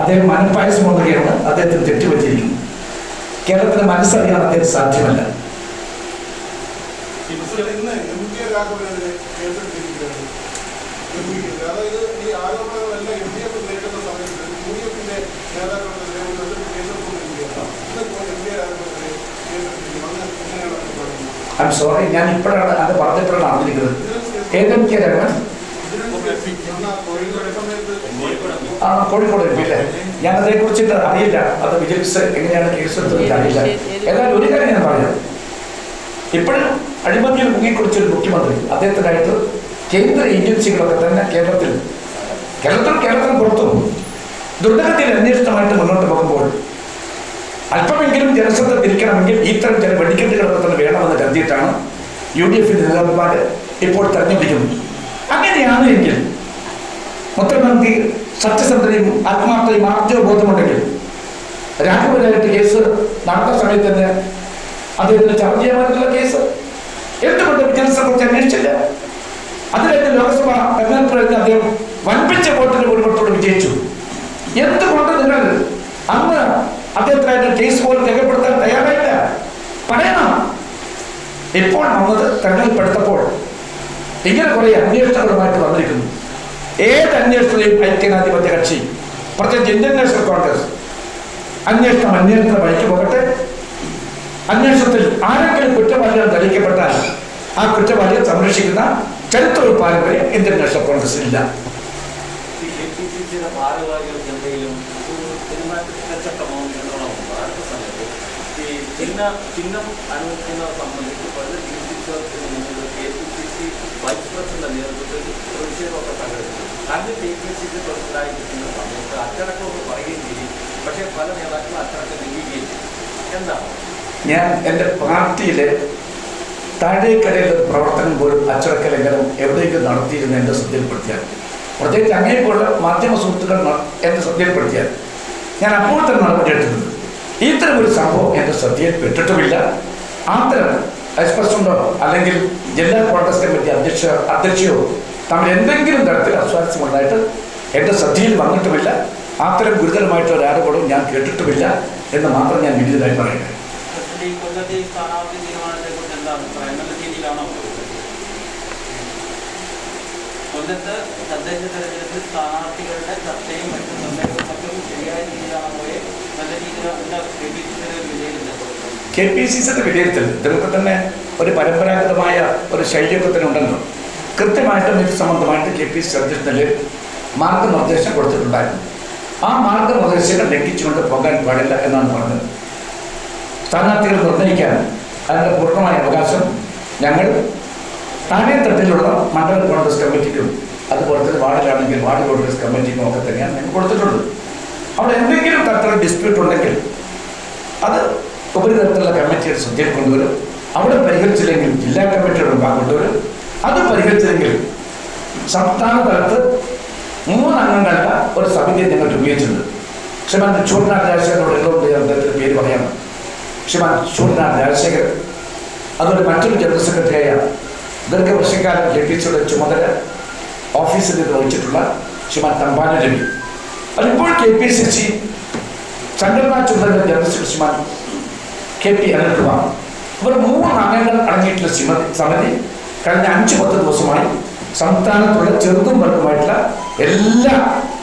അദ്ദേഹം മനപ്പായസം കൊണ്ടുകയാണ് അദ്ദേഹത്തിന് തെറ്റുപറ്റിയിരിക്കുന്നു. കേരളത്തിന്റെ മനസ്സറിയാൻ അദ്ദേഹം സാധ്യമല്ല. ഐ സോറി, ഞാൻ ഇപ്പോഴാണ് അത് പറഞ്ഞപ്പോഴാണ് അറിഞ്ഞിരിക്കുന്നത്. ഏതെങ്കിലും കോഴിക്കോട് MP അല്ലേ? ഞാൻ അതേക്കുറിച്ചിട്ട് അറിയില്ല. അത് വിജിലൻസ് എങ്ങനെയാണ് കേസ് എടുത്തത് അറിയില്ല. ഏതായാലും ഒരു കാര്യം ഞാൻ പറയാം, ഇപ്പോഴും അഴിമതിയിൽ മുങ്ങിക്കുടിച്ചൊരു മുഖ്യമന്ത്രി, അദ്ദേഹത്തിനായിട്ട് കേന്ദ്ര ഏജൻസികളൊക്കെ തന്നെ കേരളത്തിന് പുറത്തും ദുർഗതിയിൽ അന്വേഷണമായിട്ട് മുന്നോട്ട് പോകുമ്പോൾ അല്പമെങ്കിലും ജനശ്രദ്ധ തിരിക്കണമെങ്കിൽ ഇത്തരം ചില വെടിക്കെട്ടുകളൊക്കെ തന്നെ വേണമെന്ന് കരുതിയിട്ടാണ് UDF നേതാക്കന്മാർ ഇപ്പോൾ തെരഞ്ഞെടുക്കുന്നത്. അങ്ങനെയാണ് എങ്കിൽ മുഖ്യമന്ത്രി സത്യസന്ധതയും ആത്മാർത്ഥതയും ആർജവബോധമുണ്ടെങ്കിൽ രാഘവനായിട്ട് കേസ് നടന്ന സമയത്ത് തന്നെ അദ്ദേഹത്തിന് ചാർജ് ചെയ്യാമായിട്ടുള്ള കേസ് എന്തുകൊണ്ട് വിജിലൻസിനെ കുറിച്ച് അന്വേഷിച്ചില്ല? അതിലേക്ക് ലോക്സഭ തെരഞ്ഞെടുപ്പ് കഴിഞ്ഞ് അദ്ദേഹം വൻപിച്ച വോട്ടിന് ഭൂരിപക്ഷത്തോട് വിജയിച്ചു. എന്തുകൊണ്ട് നിങ്ങൾ അന്ന് അദ്ദേഹത്തിനായിട്ട് കേസ് പോലും രേഖപ്പെടുത്താൻ തയ്യാറായില്ല? പറയണം. ഇപ്പോൾ വന്നത് തെരഞ്ഞെടുപ്പ് എടുത്തപ്പോൾ ഇങ്ങനെ കുറെ അന്വേഷണങ്ങളുമായിട്ട് വന്നിരിക്കുന്നു. ഏത് അന്വേഷണത്തെയും ഐക്യനാധിപത്യ കക്ഷി, പ്രത്യേകിച്ച് ഇന്ത്യൻ നാഷണൽ കോൺഗ്രസ് അന്വേഷണ വഴിക്ക് പോകട്ടെ. അന്വേഷണത്തിൽ ആരെങ്കിലും കുറ്റവാളികൾ തെളിയിക്കപ്പെട്ടാൽ ആ കുറ്റവാളിയെ സംരക്ഷിക്കുന്ന ചരിത്രവും പാരമ്പര്യം ഇന്ത്യൻ നാഷണൽ കോൺഗ്രസിനില്ല. ചിഹ്നം അനുവദിക്കുന്നത് സംബന്ധിച്ച് വൈസ് പ്രസിഡന്റ് നേതൃത്വത്തിൽ പ്രതിഷേധമൊക്കെ സംഘടിപ്പിച്ചു. താങ്കൾ KPCC പ്രസിഡന്റായിരിക്കുന്ന സമയത്ത് അച്ചടക്കമൊക്കെ പറയുകയും ചെയ്യും, പക്ഷേ പല നേതാക്കളും അച്ചടക്കം ലംഘിക്കുകയും ചെയ്യും. എന്താണ്? ഞാൻ എൻ്റെ പാർട്ടിയിലെ താഴേക്കടയിലെ പ്രവർത്തനം പോലും അച്ചടക്ക ലംഘനം എവിടെയെങ്കിലും നടത്തിയിരുന്ന എൻ്റെ ശ്രദ്ധയിൽപ്പെടുത്തിയാൽ, പ്രത്യേകിച്ച് അങ്ങേക്കുള്ള മാധ്യമ സുഹൃത്തുക്കൾ എൻ്റെ ശ്രദ്ധയിൽപ്പെടുത്തിയാൽ ഞാൻ അപ്പോൾ തന്നെ നടപടിയെടുത്തിട്ടുണ്ട്. ഇത്തരം ഒരു സംഭവം എൻ്റെ ശ്രദ്ധയിൽ പെട്ടിട്ടുമില്ല. അത്തരം വൈസ് പ്രസിഡന്റോ അല്ലെങ്കിൽ ജില്ലാ കോൺഗ്രസ് കമ്മിറ്റി അധ്യക്ഷയോ തമ്മിൽ എന്തെങ്കിലും തരത്തിൽ അസ്വാരസ്യമുണ്ടായിട്ട് എൻ്റെ ശ്രദ്ധയിൽ വന്നിട്ടുമില്ല. അത്തരം ഗുരുതരമായിട്ടുള്ള ഒരു ആരോപണവും ഞാൻ കേട്ടിട്ടുമില്ല എന്ന് മാത്രം ഞാൻ വിനീതമായി പറയുന്നത്. കൊല്ലത്ത് തദ്ദേശ തെരഞ്ഞെടുപ്പിൽ സ്ഥാനാർത്ഥികളുടെ ചർച്ചയും മറ്റും നിർണ്ണയവും ശരിയായ രീതിയിലാണ് പോയെ, നല്ല രീതിയിലാണ് KPCCയുടെ വിലയിരുത്തൽ. ഇതൊക്കെ തന്നെ ഒരു പരമ്പരാഗതമായ ഒരു ശൈലിയൊക്കെ തന്നെ ഉണ്ടല്ലോ. കൃത്യമായിട്ടും ഇത് സംബന്ധമായിട്ട് KPCC അധ്യക്ഷനിൽ മാർഗനിർദ്ദേശം കൊടുത്തിട്ടുണ്ടായിരുന്നു. ആ മാർഗനിർദ്ദേശങ്ങൾ ലംഘിച്ചുകൊണ്ട് പോകാൻ പാടില്ല എന്നാണ് പറഞ്ഞത്. സ്ഥാനാർത്ഥികൾ നിർണ്ണയിക്കാൻ അതിൻ്റെ പൂർണ്ണമായ അവകാശം ഞങ്ങൾ താഴെ തട്ടിലുള്ള മണ്ഡലം കോൺഗ്രസ് കമ്മിറ്റിക്കും അതുപോലെ തന്നെ വാർഡിലാണെങ്കിൽ വാർഡ് കോൺഗ്രസ് കമ്മിറ്റിക്കും ഒക്കെ തന്നെയാണ് ഞങ്ങൾ കൊടുത്തിട്ടുള്ളത്. അവിടെ എന്തെങ്കിലും തരത്തിലുള്ള ഡിസ്പ്യൂട്ട് ഉണ്ടെങ്കിൽ അത് ഉപരിതലത്തിലുള്ള കമ്മിറ്റിയുടെ ശ്രദ്ധയിൽ കൊണ്ടുവരും. അവിടെ പരിഹരിച്ചില്ലെങ്കിൽ ജില്ലാ കമ്മിറ്റിയുടെ മുമ്പാകെ കൊണ്ടുവരും. അത് പരിഹരിച്ചില്ലെങ്കിൽ സംസ്ഥാന തലത്ത് 3 അംഗങ്ങളുടെ ഒരു സമിതിയെ ഞങ്ങൾ രൂപീകരിച്ചിട്ടുണ്ട്. ശ്രീമാൻ ചൂടനാട് രാജശേഖരനോട് അദ്ദേഹത്തിൻ്റെ പേര് പറയാം. ശ്രീമാൻ ചൂടനാട് രാജശേഖരൻ, അതുപോലെ മറ്റൊരു ജനറൽ സെക്രട്ടറിയായ ദീർഘവർഷക്കാലം KPCCയുടെ ചുമതല ഓഫീസിൽ നിന്ന് വഹിച്ചിട്ടുള്ള ശ്രീമാൻ തമ്പാന രവി, അതിപ്പോൾ KPCC സംഘടനാ ചുമതല ജനറൽ സെക്രട്ടറി ശ്രീമാൻ KP അനിൽകുമാർ, ഇവർ 3 അംഗങ്ങൾ അടങ്ങിയിട്ടുള്ള സമിതി കഴിഞ്ഞ 5-10 ദിവസമായി സംസ്ഥാനത്തുള്ള ചെറുതും വലുതുമായിട്ടുള്ള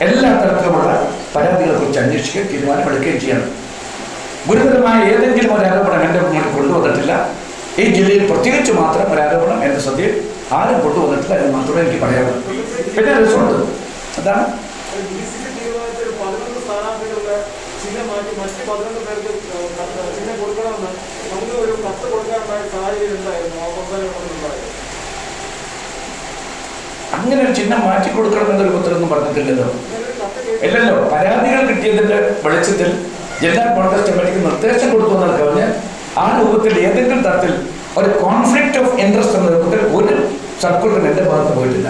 എല്ലാ തരത്തിലുമുള്ള പരാതികളെ കുറിച്ച് അന്വേഷിക്കുകയും തീരുമാനമെടുക്കുകയും ചെയ്യണം. ഗുരുതരമായ ഏതെങ്കിലും ഒരു ആരോപണം എൻ്റെ മുന്നിൽ കൊണ്ടുവന്നിട്ടില്ല. ഈ ജില്ലയിൽ പ്രത്യേകിച്ച് മാത്രം ഒരു ആരോപണം എൻ്റെ ശ്രദ്ധയിൽ ആരും കൊണ്ടുവന്നിട്ടില്ല എന്ന് മാത്രമേ എനിക്ക് പറയാനുള്ളൂ. പിന്നെ റിസോർട്ട് അതാണ് അങ്ങനെ ഒരു ചിഹ്നം മാറ്റി കൊടുക്കണമെന്നൊരു ഉത്തരവൊന്നും പറഞ്ഞിട്ടില്ലല്ലോ. ഇല്ലല്ലോ. പരാതികൾ കിട്ടിയതിൻ്റെ വെളിച്ചത്തിൽ ജില്ലാ കോൺഗ്രസ് കമ്മിറ്റിക്ക് നിർദ്ദേശം കൊടുത്തു എന്നാൽ കവിഞ്ഞ് ആ രൂപത്തിൽ ഏതെങ്കിലും തരത്തിൽ ഒരു കോൺഫ്ലിക്റ്റ് ഓഫ് ഇൻട്രസ്റ്റ് എന്ന രൂപത്തിൽ ഒരു സർക്കുലറും എൻ്റെ ഭാഗത്ത് പോയിട്ടില്ല.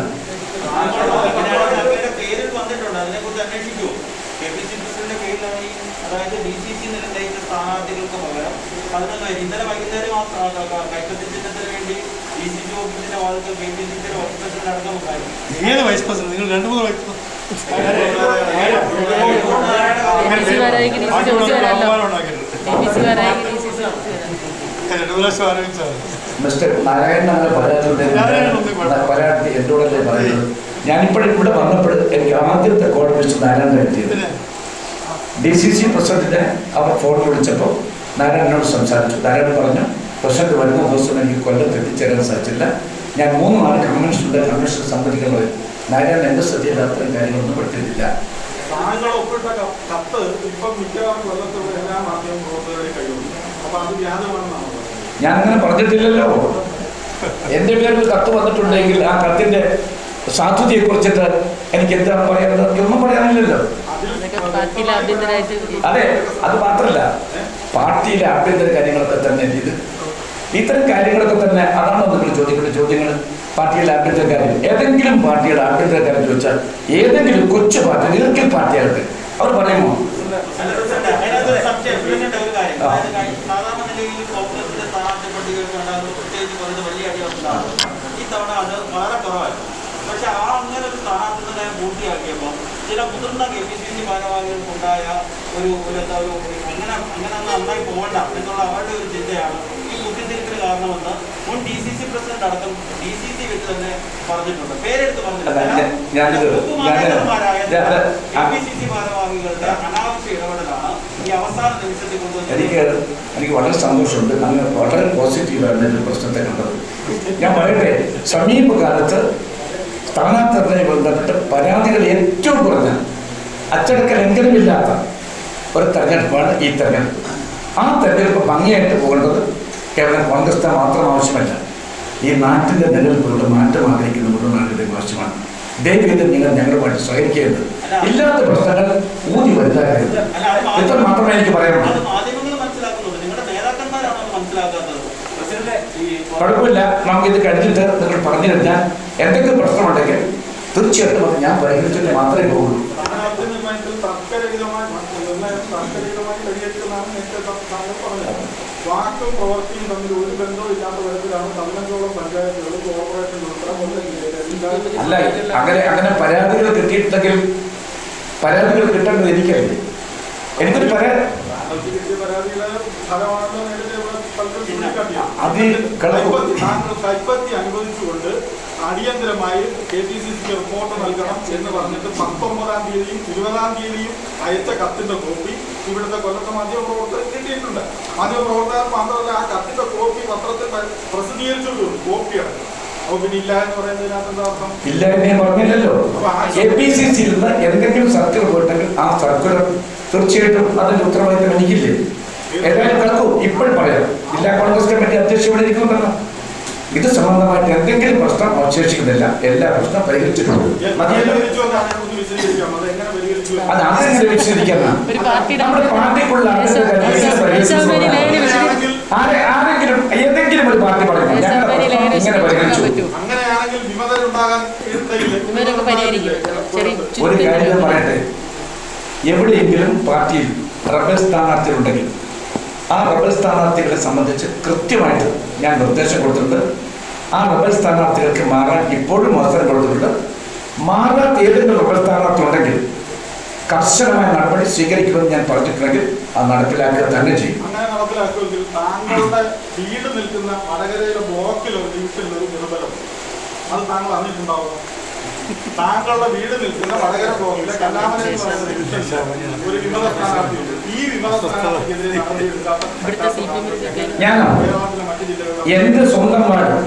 ഇന്നലെ വൈകുന്നേരം ഏത് വൈസ് പ്രസിഡന്റ്? നിങ്ങൾ 2-3 വൈസ് മിസ്റ്റർ നാരായണൻ അങ്ങനെ പരാതി എന്നോടല്ലേ പറയുന്നത്. ഞാനിപ്പോഴും ഇവിടെ വന്നപ്പോൾ എനിക്ക് ആദ്യത്തെ കോൾ മിസ്റ്റർ നാരായണൻ എത്തിയത്. DCC പ്രസിഡന്റിനെ അവർ ഫോൺ വിളിച്ചപ്പോൾ നാരായണനോട് സംസാരിച്ചു. നാരായണൻ പറഞ്ഞു, പ്രസിഡന്റ് വരുന്ന ദിവസം എനിക്ക് കൊല്ലത്ത് എത്തിച്ചേരാൻ സാധിച്ചില്ല. ഞാൻ 3 നാൾ കൺവെൻഷൻ സമ്മതിക്കുന്നത്. നാരായണൻ എൻ്റെ ശ്രദ്ധയിൽ അത്തരം കാര്യങ്ങളൊന്നും പെടുത്തിയിട്ടില്ല. ഞാനങ്ങനെ പറഞ്ഞിട്ടില്ലല്ലോ. എൻ്റെ പേരിൽ കത്ത് വന്നിട്ടുണ്ടെങ്കിൽ ആ കത്തിൻ്റെ സാധുതയെ കുറിച്ചിട്ട് എനിക്ക് എന്താ പറയാനുള്ളത്? ഒന്നും പറയാനില്ലല്ലോ. അതെ, അത് മാത്രമല്ല, പാർട്ടിയിലെ ആഭ്യന്തര കാര്യങ്ങളൊക്കെ തന്നെ ഇത്തരം കാര്യങ്ങളൊക്കെ തന്നെ. അതാണോ നിങ്ങൾ ചോദിക്കുന്ന ചോദ്യങ്ങൾ? പാർട്ടിയിലെ ആഭ്യന്തര കാര്യം, ഏതെങ്കിലും പാർട്ടിയുടെ ആഭ്യന്തര കാര്യം ചോദിച്ചാൽ ഏതെങ്കിലും കൊച്ചു പാർട്ടി, നീർക്കിൽ പാർട്ടികൾക്ക് അവർ പറയുമോ? പക്ഷെ അങ്ങനെ ഒരു സ്ഥാനാർത്ഥിനെ പൂർത്തിയാക്കിയപ്പോൾ ചില മുതിർന്ന KPCC ഭാരവാഹികൾക്കുണ്ടായ ഒരു അങ്ങനെ നന്നായി പോകണ്ട എന്നുള്ള അവരുടെ ഒരു ചിന്തയാണ് ഈ കുത്തിത്തിരിപ്പിന് കാരണമെന്ന് മുൻ DCC പ്രസിഡന്റ് അടക്കം DCC വെച്ച് തന്നെ പറഞ്ഞിട്ടുണ്ട്. പേരെടുത്ത് പറഞ്ഞിട്ടുണ്ട്. KPCC ഭാരവാഹികളുടെ അനാവശ്യ ഇടപെടലാണ് ഈ അവസാന നിമിഷത്തിൽ കൊണ്ടുവന്നത്. എനിക്ക് വളരെ സന്തോഷമുണ്ട്. അങ്ങനെ വളരെ പോസിറ്റീവാണ് ഒരു പ്രശ്നത്തെ കണ്ടത്. ഞാൻ പറയട്ടെ, സമീപകാലത്ത് സ്ഥാനാർത്ഥികളെ ബന്ധപ്പെട്ട് പരാതികൾ ഏറ്റവും കുറഞ്ഞ, അച്ചടക്ക ലംഘനമില്ലാത്ത ഒരു തെരഞ്ഞെടുപ്പാണ് ഈ തെരഞ്ഞെടുപ്പ്. ആ തെരഞ്ഞെടുപ്പ് ഭംഗിയായിട്ട് പോകേണ്ടത് കേവലം കോൺഗ്രസിന് മാത്രം ആവശ്യമല്ല, ഈ നാട്ടിൻ്റെ നിലനിൽപ്പുകളുടെ മാറ്റം ആഗ്രഹിക്കുന്ന മുഴുവൻ നാട്ടിൻ്റെയും ആവശ്യമാണ്. ദയവേത് നിങ്ങൾ ഞങ്ങളുമായിട്ട് സഹകരിക്കേണ്ടത്. ഇല്ലാത്ത പ്രശ്നങ്ങൾ ഊതി വലുതാക്കരുത്. ഇത്ര മാത്രമേ എനിക്ക് പറയാനുള്ളൂ. കുഴപ്പമില്ല, നമുക്കിത് കഴിഞ്ഞിട്ട് നിങ്ങൾ പറഞ്ഞു കഴിഞ്ഞാൽ എന്തെങ്കിലും പ്രശ്നമുണ്ടെങ്കിൽ തീർച്ചയായിട്ടും അത് ഞാൻ പരിഹരിച്ചിട്ട് മാത്രമേ പോകുള്ളൂ. വാക്കും പ്രവർത്തിയും തമ്മിൽ ഒരു ബന്ധവും ഇല്ലാത്ത തരത്തിലാണ് 15ഓളം പഞ്ചായത്തുകളും കോർപ്പറേഷനും അല്ല, അങ്ങനെ പരാതികൾ കിട്ടിയിട്ടുണ്ടെങ്കിൽ പരാതികൾ കിട്ടേണ്ടത് എനിക്കല്ലേ? എനിക്കൊരു പരാതികളെ കൈപ്പത്തി അനുവദിച്ചുകൊണ്ട് അടിയന്തരമായി KPCC റിപ്പോർട്ട് നൽകണം എന്ന് പറഞ്ഞിട്ട് 19-ാം തീയതിയും 20-ാം തീയതിയും അയച്ച കത്തിന്റെ കോപ്പി ഇവിടുത്തെ കൊല്ലത്തെ മാധ്യമപ്രവർത്തകർ കിട്ടിയിട്ടുണ്ട്. മാധ്യമപ്രവർത്തകർ മാത്രമല്ല, ആ കത്തിന്റെ കോപ്പി പത്രത്തിൽ പ്രസിദ്ധീകരിച്ചിട്ടുണ്ട്. കോപ്പിയാണ്. അപ്പൊ പിന്നെ ഇല്ല എന്ന് പറയുന്നതിനകത്ത് എന്താ അർത്ഥം? ഇല്ല എന്ന് ഞാൻ പറഞ്ഞില്ലല്ലോ. KPCCയിൽ നിന്ന് എന്തെങ്കിലും സർക്കുലർ പോയിട്ടുണ്ടെങ്കിൽ ആ സർക്കുലർ തീർച്ചയായിട്ടും അതിന്റെ ഉത്തരവാദിത്തം എനിക്കില്ലേ? ഏതായാലും കേൾക്കും, ഇപ്പോഴും പറയാം. ജില്ലാ കോൺഗ്രസ് കമ്മിറ്റി അധ്യക്ഷൻ ഇവിടെ ഇരിക്കുന്നുണ്ടല്ലോ. ഇത് സംബന്ധമായിട്ട് എന്തെങ്കിലും പ്രശ്നം അവശേഷിക്കുന്നില്ല. എല്ലാ പ്രശ്നം പരിഹരിച്ചിട്ടുണ്ട്. അത് ആരെങ്കിലും വിശദീകരിക്കാൻ നമ്മുടെ പാർട്ടിക്കുള്ള ആരെങ്കിലും ഏതെങ്കിലും ഒരു പാർട്ടി പറഞ്ഞു ഇങ്ങനെ പരിഹരിച്ചു. ഒരു കാര്യം പറയട്ടെ, എവിടെയെങ്കിലും പാർട്ടിയിൽ റബൽ സ്ഥാനാർത്ഥികളുണ്ടെങ്കിൽ ആ റബൽ സ്ഥാനാർത്ഥികളെ സംബന്ധിച്ച് കൃത്യമായിട്ട് ഞാൻ നിർദ്ദേശം കൊടുത്തിട്ടുണ്ട്. ആ റബൽ സ്ഥാനാർത്ഥികൾക്ക് മാറാൻ ഇപ്പോഴും അവസരം കൊടുത്തിട്ടുണ്ട്. മാറാത്ത ഏതെങ്കിലും റബൽ സ്ഥാനാർത്ഥി ഉണ്ടെങ്കിൽ കർശനമായ നടപടി സ്വീകരിക്കുമെന്ന് ഞാൻ പറഞ്ഞിട്ടുണ്ടെങ്കിൽ അത് നടപ്പിലാക്കുക തന്നെ ചെയ്യും. അങ്ങനെ നടപ്പിലാക്കുമെങ്കിൽ താങ്കളുടെ വീട് നിൽക്കുന്ന വടകരയിലെ ബ്ലോക്കിലോ ഡിവിഷനിൽ ഒരു ദുർബലം അത് താങ്കൾ അറിഞ്ഞിട്ടുണ്ടാവും. താങ്കളുടെ വീട് നിൽക്കുന്ന വടകര ബ്ലോക്കിലെ കല്ലാമല എന്ന് പറയുന്ന ഡിവിഷനിൽ ഒരു വിമത സ്ഥാനാർത്ഥിയുണ്ട്. ഈ വിമത സ്ഥാനാർത്ഥിക്കെതിരെ നടപടിയെടുക്കാത്ത എന്റെ സ്വന്തം വാർഡ്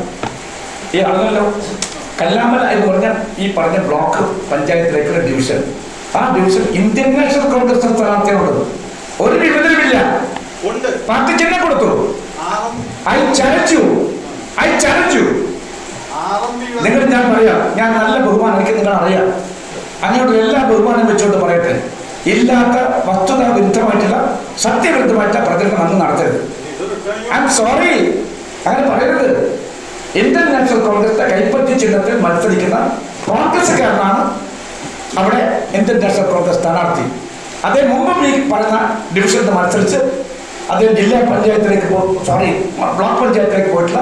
അതല്ലോ കല്ലാമല എന്ന് പറഞ്ഞാൽ ഈ പറഞ്ഞ ബ്ലോക്ക് പഞ്ചായത്തിലേക്കുള്ള ഡിവിഷൻ. ആ ഡിവിഷൻ ഇന്ത്യൻ നാഷണൽ കോൺഗ്രസ് സ്ഥാനാർത്ഥികളുണ്ട്. ഒരു വിമതരുമില്ല. പാർട്ടി ചിഹ്നം കൊടുത്തു. ഐ ചലഞ്ചു നിങ്ങൾ. ഞാൻ പറയാം, ഞാൻ നല്ല ബഹുമാനം, എനിക്ക് നിങ്ങൾ അറിയാം. അങ്ങോട്ട് എല്ലാ ബഹുമാനം വെച്ചുകൊണ്ട് പറയട്ടെ, ഇല്ലാത്ത വസ്തുതാ വിരുദ്ധമായിട്ടുള്ള സത്യവിരുദ്ധമായിട്ടുള്ള പ്രചരണം അന്ന് നടത്തരുത്. ഐ എം സോറി, അങ്ങനെ പറയരുത്. ഇന്ത്യൻ നാഷണൽ കോൺഗ്രസിന്റെ കൈപ്പറ്റി ചിഹ്നത്തിൽ മത്സരിക്കുന്ന കോൺഗ്രസ്സുകാരനാണ് അവിടെ ഇന്ത്യൻ നാഷണൽ കോൺഗ്രസ് സ്ഥാനാർത്ഥി. അതേ മുമ്പ് ഈ പറഞ്ഞ ഡിവിഷനിൽ മത്സരിച്ച് അദ്ദേഹം ജില്ലാ പഞ്ചായത്തിലേക്ക് ബ്ലോക്ക് പഞ്ചായത്തിലേക്ക് പോയിട്ടുള്ള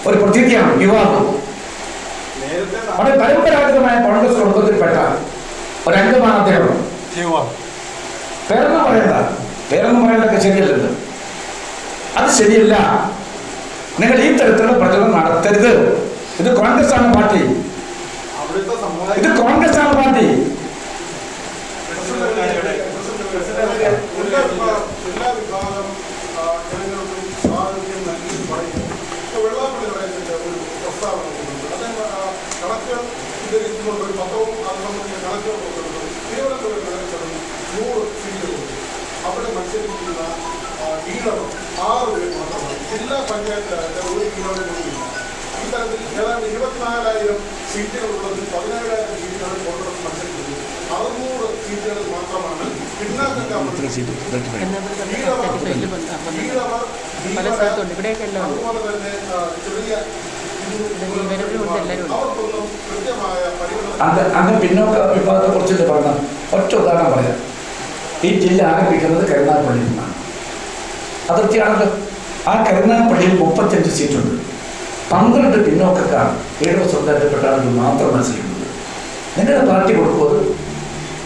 ഒരു പ്രതീതിയാണ് യുവാവ്. വളരെ പരമ്പരാഗതമായ കോൺഗ്രസ് കുടുംബത്തിൽപ്പെട്ട ഒരംഗമാണ് അദ്ദേഹം. പേരൊന്നും പറയേണ്ടതൊക്കെ ശരിയല്ലല്ലോ. അത് ശരിയല്ല. നിങ്ങൾ ഈ തരത്തിലുള്ള പ്രചരണം നടത്തരുത്. ഇത് കോൺഗ്രസ് ആണ് പാർട്ടി. അവിടെ മത്സരിക്കുന്ന 6 പേര് മാത്രമാണ്. ജില്ലാ പഞ്ചായത്ത് 1 കിലോമീറ്റർ ഇത്തരത്തിൽ ഏതാണ്ട് 24,000 സീറ്റുകളുള്ളത് 17,000 സീറ്റുകൾ കോൺഗ്രസ് മത്സരിക്കുന്നത്. 600 സീറ്റുകൾ മാത്രമാണ് പിന്നാക്കം അതുപോലെ തന്നെ ചെറിയ അവർക്കൊന്നും കൃത്യമായ പരിഗണന. അങ്ങ് പിന്നോക്ക വിഭാഗത്തെ കുറിച്ച് പറഞ്ഞ ഒറ്റ ഉദാഹരണം പറയാം. ഈ ജില്ല ആരംഭിക്കുന്നത് കരുനാഗപ്പള്ളിയിൽ നിന്നാണ്. അതിർത്തിയാണല്ലോ. ആ കരുനാഗപ്പള്ളിയിൽ 35 സീറ്റുണ്ട്. 12 പിന്നോക്കക്കാർ ഇടത് സമുദായത്തിൽപ്പെട്ട ആളുകൾ മാത്രം മത്സരിക്കുന്നത്. നിങ്ങളുടെ പാർട്ടി കൊടുക്കുന്നത്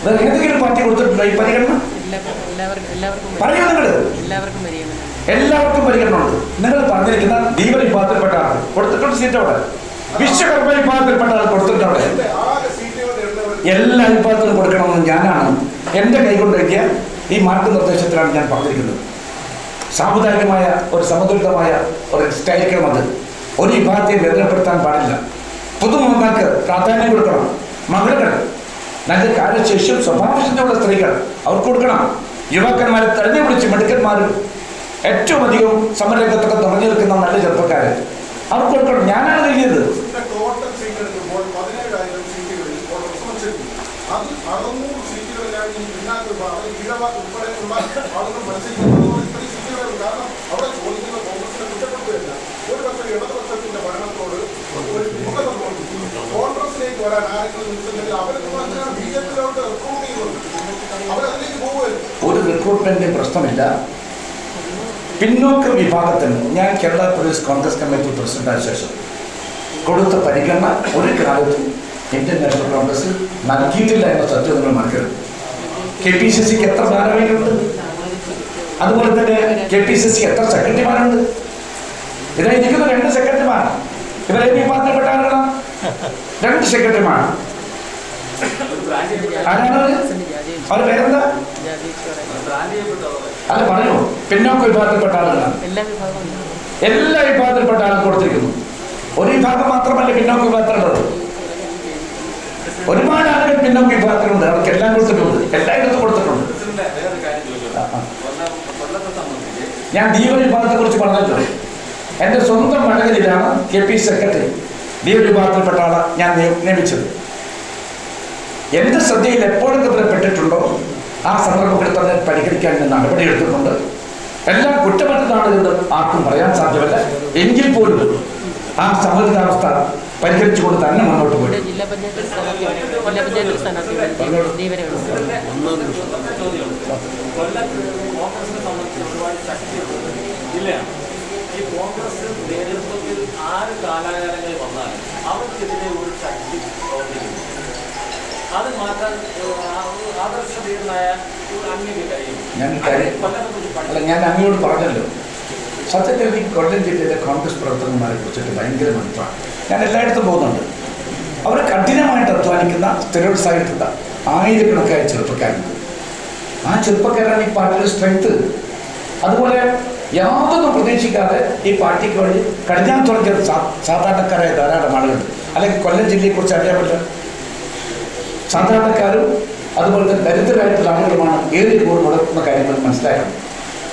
അത് ഏതെങ്കിലും പാർട്ടി കൊടുത്തിട്ടുണ്ടോ ഈ പരിഗണന? പറയൂ. നിങ്ങൾ എല്ലാവർക്കും പരിഗണന ഉണ്ട്. നിങ്ങൾ പറഞ്ഞിരിക്കുന്ന ദീപ വിഭാഗത്തിൽപ്പെട്ട ആൾ കൊടുത്തിട്ടുണ്ട് സീറ്റ് അവിടെ. വിശ്വകർമ്മ വിഭാഗത്തിൽപ്പെട്ട ആൾ കൊടുത്തിട്ടുണ്ട് അവിടെ. എല്ലാ വിഭാഗത്തിലും കൊടുക്കണമെന്ന് ഞാനാണ് എൻ്റെ കൈകൊണ്ടെത്തിയ ഈ മാർഗനിർദ്ദേശത്തിലാണ് ഞാൻ പറഞ്ഞിരിക്കുന്നത്. സാമുദായികമായ ഒരു സമതുലിതമായ ഒരു സ്റ്റൈലിക്കണം. അത് ഒരു വിഭാഗത്തെ വേദനപ്പെടുത്താൻ പാടില്ല. പുതുമുഖങ്ങൾക്ക് പ്രാധാന്യം കൊടുക്കണം. മകളുകൾ, നല്ല കാര്യശേഷിയും സ്വഭാവശുദ്ധിയുള്ള സ്ത്രീകൾ അവർക്ക് കൊടുക്കണം. യുവാക്കന്മാരെ തെരഞ്ഞു പിടിച്ച് മെഡിക്കന്മാരും ഏറ്റവും അധികം സമരരംഗത്തൊക്കെ തുറഞ്ഞു നിൽക്കുന്ന നല്ല ചെറുപ്പക്കാർ അവർക്ക് കൊടുക്കണം. ഞാനാണ് എഴുതിയത്. ടോട്ടൽ സീറ്റ് എടുക്കുമ്പോൾ 17,000 സീറ്റുകളിൽ കോൺഗ്രസ് മത്സരിക്കും. അതിൽ 600 സീറ്റുകളിലാണ് ഈ പിന്നാക്ക വിഭാഗം ഈഴവ ഉൾപ്പെടെയുള്ള ആളുകൾ മത്സരിക്കുന്നത്. ഇത്രയും സീറ്റുകൾ കാരണം അവിടെ ചോദിക്കുന്ന കോൺഗ്രസിനെ കുറ്റപ്പെടുത്തുകയല്ല. ഒരു പക്ഷേ ഇടതുപക്ഷത്തിന്റെ ഭരണത്തോട് ഒരു വിമുഖത തോന്നിക്കും. കോൺഗ്രസിലേക്ക് വരാൻ ആരെങ്കിലും നിൽക്കുന്നെങ്കിൽ അവർക്ക് BJP-യിലോട്ട് റിക്രൂട്ട് ചെയ്യുന്നുണ്ട്. അവരതിലേക്ക് പോവുകയല്ല. ഒരു റിക്രൂട്ട്മെന്റിന്റെ പ്രശ്നമില്ല. പിന്നോക്ക വിഭാഗത്തിന് ഞാൻ കേരള പ്രദേശ് കോൺഗ്രസ് കമ്മിറ്റി പ്രസിഡന്റായ ശേഷം കൊടുത്ത പരിഗണന ഒരു കാലത്തും ഇന്ത്യൻ നാഷണൽ കോൺഗ്രസ് നൽകിയിട്ടില്ല എന്ന സത്യം നിങ്ങൾ മറക്കരുത്. KPCCക്ക് എത്ര ഭാരവാഹികളുണ്ട്? അതുപോലെ തന്നെ KPCC എത്ര സെക്രട്ടറിമാരുണ്ട്? ഇതായിരിക്കുന്നു 2 സെക്രട്ടറിമാർ. ഇവരെ വിഭാഗത്തിൽപ്പെട്ട ആളുകളാണ്. 2 സെക്രട്ടറിമാർ. ആരാണ് അവർ? പേരെന്താ? അത് പറയൂ. പിന്നോക്ക വിഭാഗത്തിൽപ്പെട്ട ആളുകളാണ്. എല്ലാ വിഭാഗത്തിൽപ്പെട്ട ആളുകൾ കൊടുത്തിരിക്കുന്നു. ഒരു വിഭാഗം മാത്രമല്ല പിന്നോക്ക വിഭാഗത്തിലുള്ളത്. ഒരുപാട് ആളുകൾ പിന്നോക്ക വിഭാഗത്തിലുണ്ട്. അവർക്ക് എല്ലാം കൊടുത്തിട്ടുണ്ട്. എല്ലായിടത്തും കൊടുത്തിട്ടുണ്ട്. ഞാൻ ദീപ വിഭാഗത്തെ കുറിച്ച് പറഞ്ഞല്ലോ. എൻ്റെ സ്വന്തം മണ്ഡലത്തിലാണ് KP സെക്രട്ടറി ദീപ വിഭാഗത്തിൽപ്പെട്ട ആളെ ഞാൻ നിയമിച്ചത്. എൻ്റെ ശ്രദ്ധയിൽ എപ്പോഴൊക്കെ പെട്ടിട്ടുണ്ടോ ആ സന്ദർഭത്തിൽ തന്നെ പരിഹരിക്കാൻ ഞാൻ നടപടിയെടുത്തിട്ടുണ്ട്. എല്ലാം കുറ്റമറ്റതാണെന്ന് ആർക്കും പറയാൻ സാധ്യമല്ല. എങ്കിൽ പോലും ആ സമ്മതിദാവസ്ഥ പരിഹരിച്ചുകൊണ്ട് തന്നെ മുന്നോട്ട് പോയി. ഈ കോൺഗ്രസ് നേതൃത്വത്തിൽ 6 കാലാകാലങ്ങളിൽ വന്നാൽ അവർക്കെതിരെ ഒരു ശക്തി പ്രവർത്തിക്കുന്നു. അത് മാറ്റാൻ ആദർശതീർന്നായ ഒരു അങ്ങേക്ക് കഴിയും. ഞാൻ അങ്ങയോട് പറഞ്ഞല്ലോ, സത്യത്തിൽ ഈ കൊല്ലം ജില്ലയിലെ കോൺഗ്രസ് പ്രവർത്തകന്മാരെ കുറിച്ചിട്ട് ഭയങ്കര മതിപ്പാണ്. ഞാൻ എല്ലായിടത്തും പോകുന്നുണ്ട്. അവർ കഠിനമായിട്ട് അധ്വാനിക്കുന്ന സ്ഥിരോത്സാഹിക്കുന്ന ആയിരക്കണക്കായ ചെറുപ്പക്കാരുണ്ട്. ആ ചെറുപ്പക്കാരാണ് ഈ പാർട്ടിയുടെ സ്ട്രെങ്ത്. അതുപോലെ യാതൊന്നും പ്രതീക്ഷിക്കാതെ ഈ പാർട്ടിക്ക് വേണ്ടി കടിഞ്ഞാൻ തുറക്കിയ സാധാരണക്കാരായ ധാരാളം ആളുകളുണ്ട്. അല്ലെങ്കിൽ കൊല്ലം ജില്ലയെക്കുറിച്ച് അറിയാൻ പറ്റില്ല. സാധാരണക്കാരും അതുപോലെ തന്നെ ദരിദ്രരായിട്ടുള്ള ആളുകളുമാണ് ഏറിയ കൂടുതൽ നടക്കുന്ന കാര്യങ്ങൾ മനസ്സിലാക്കണം.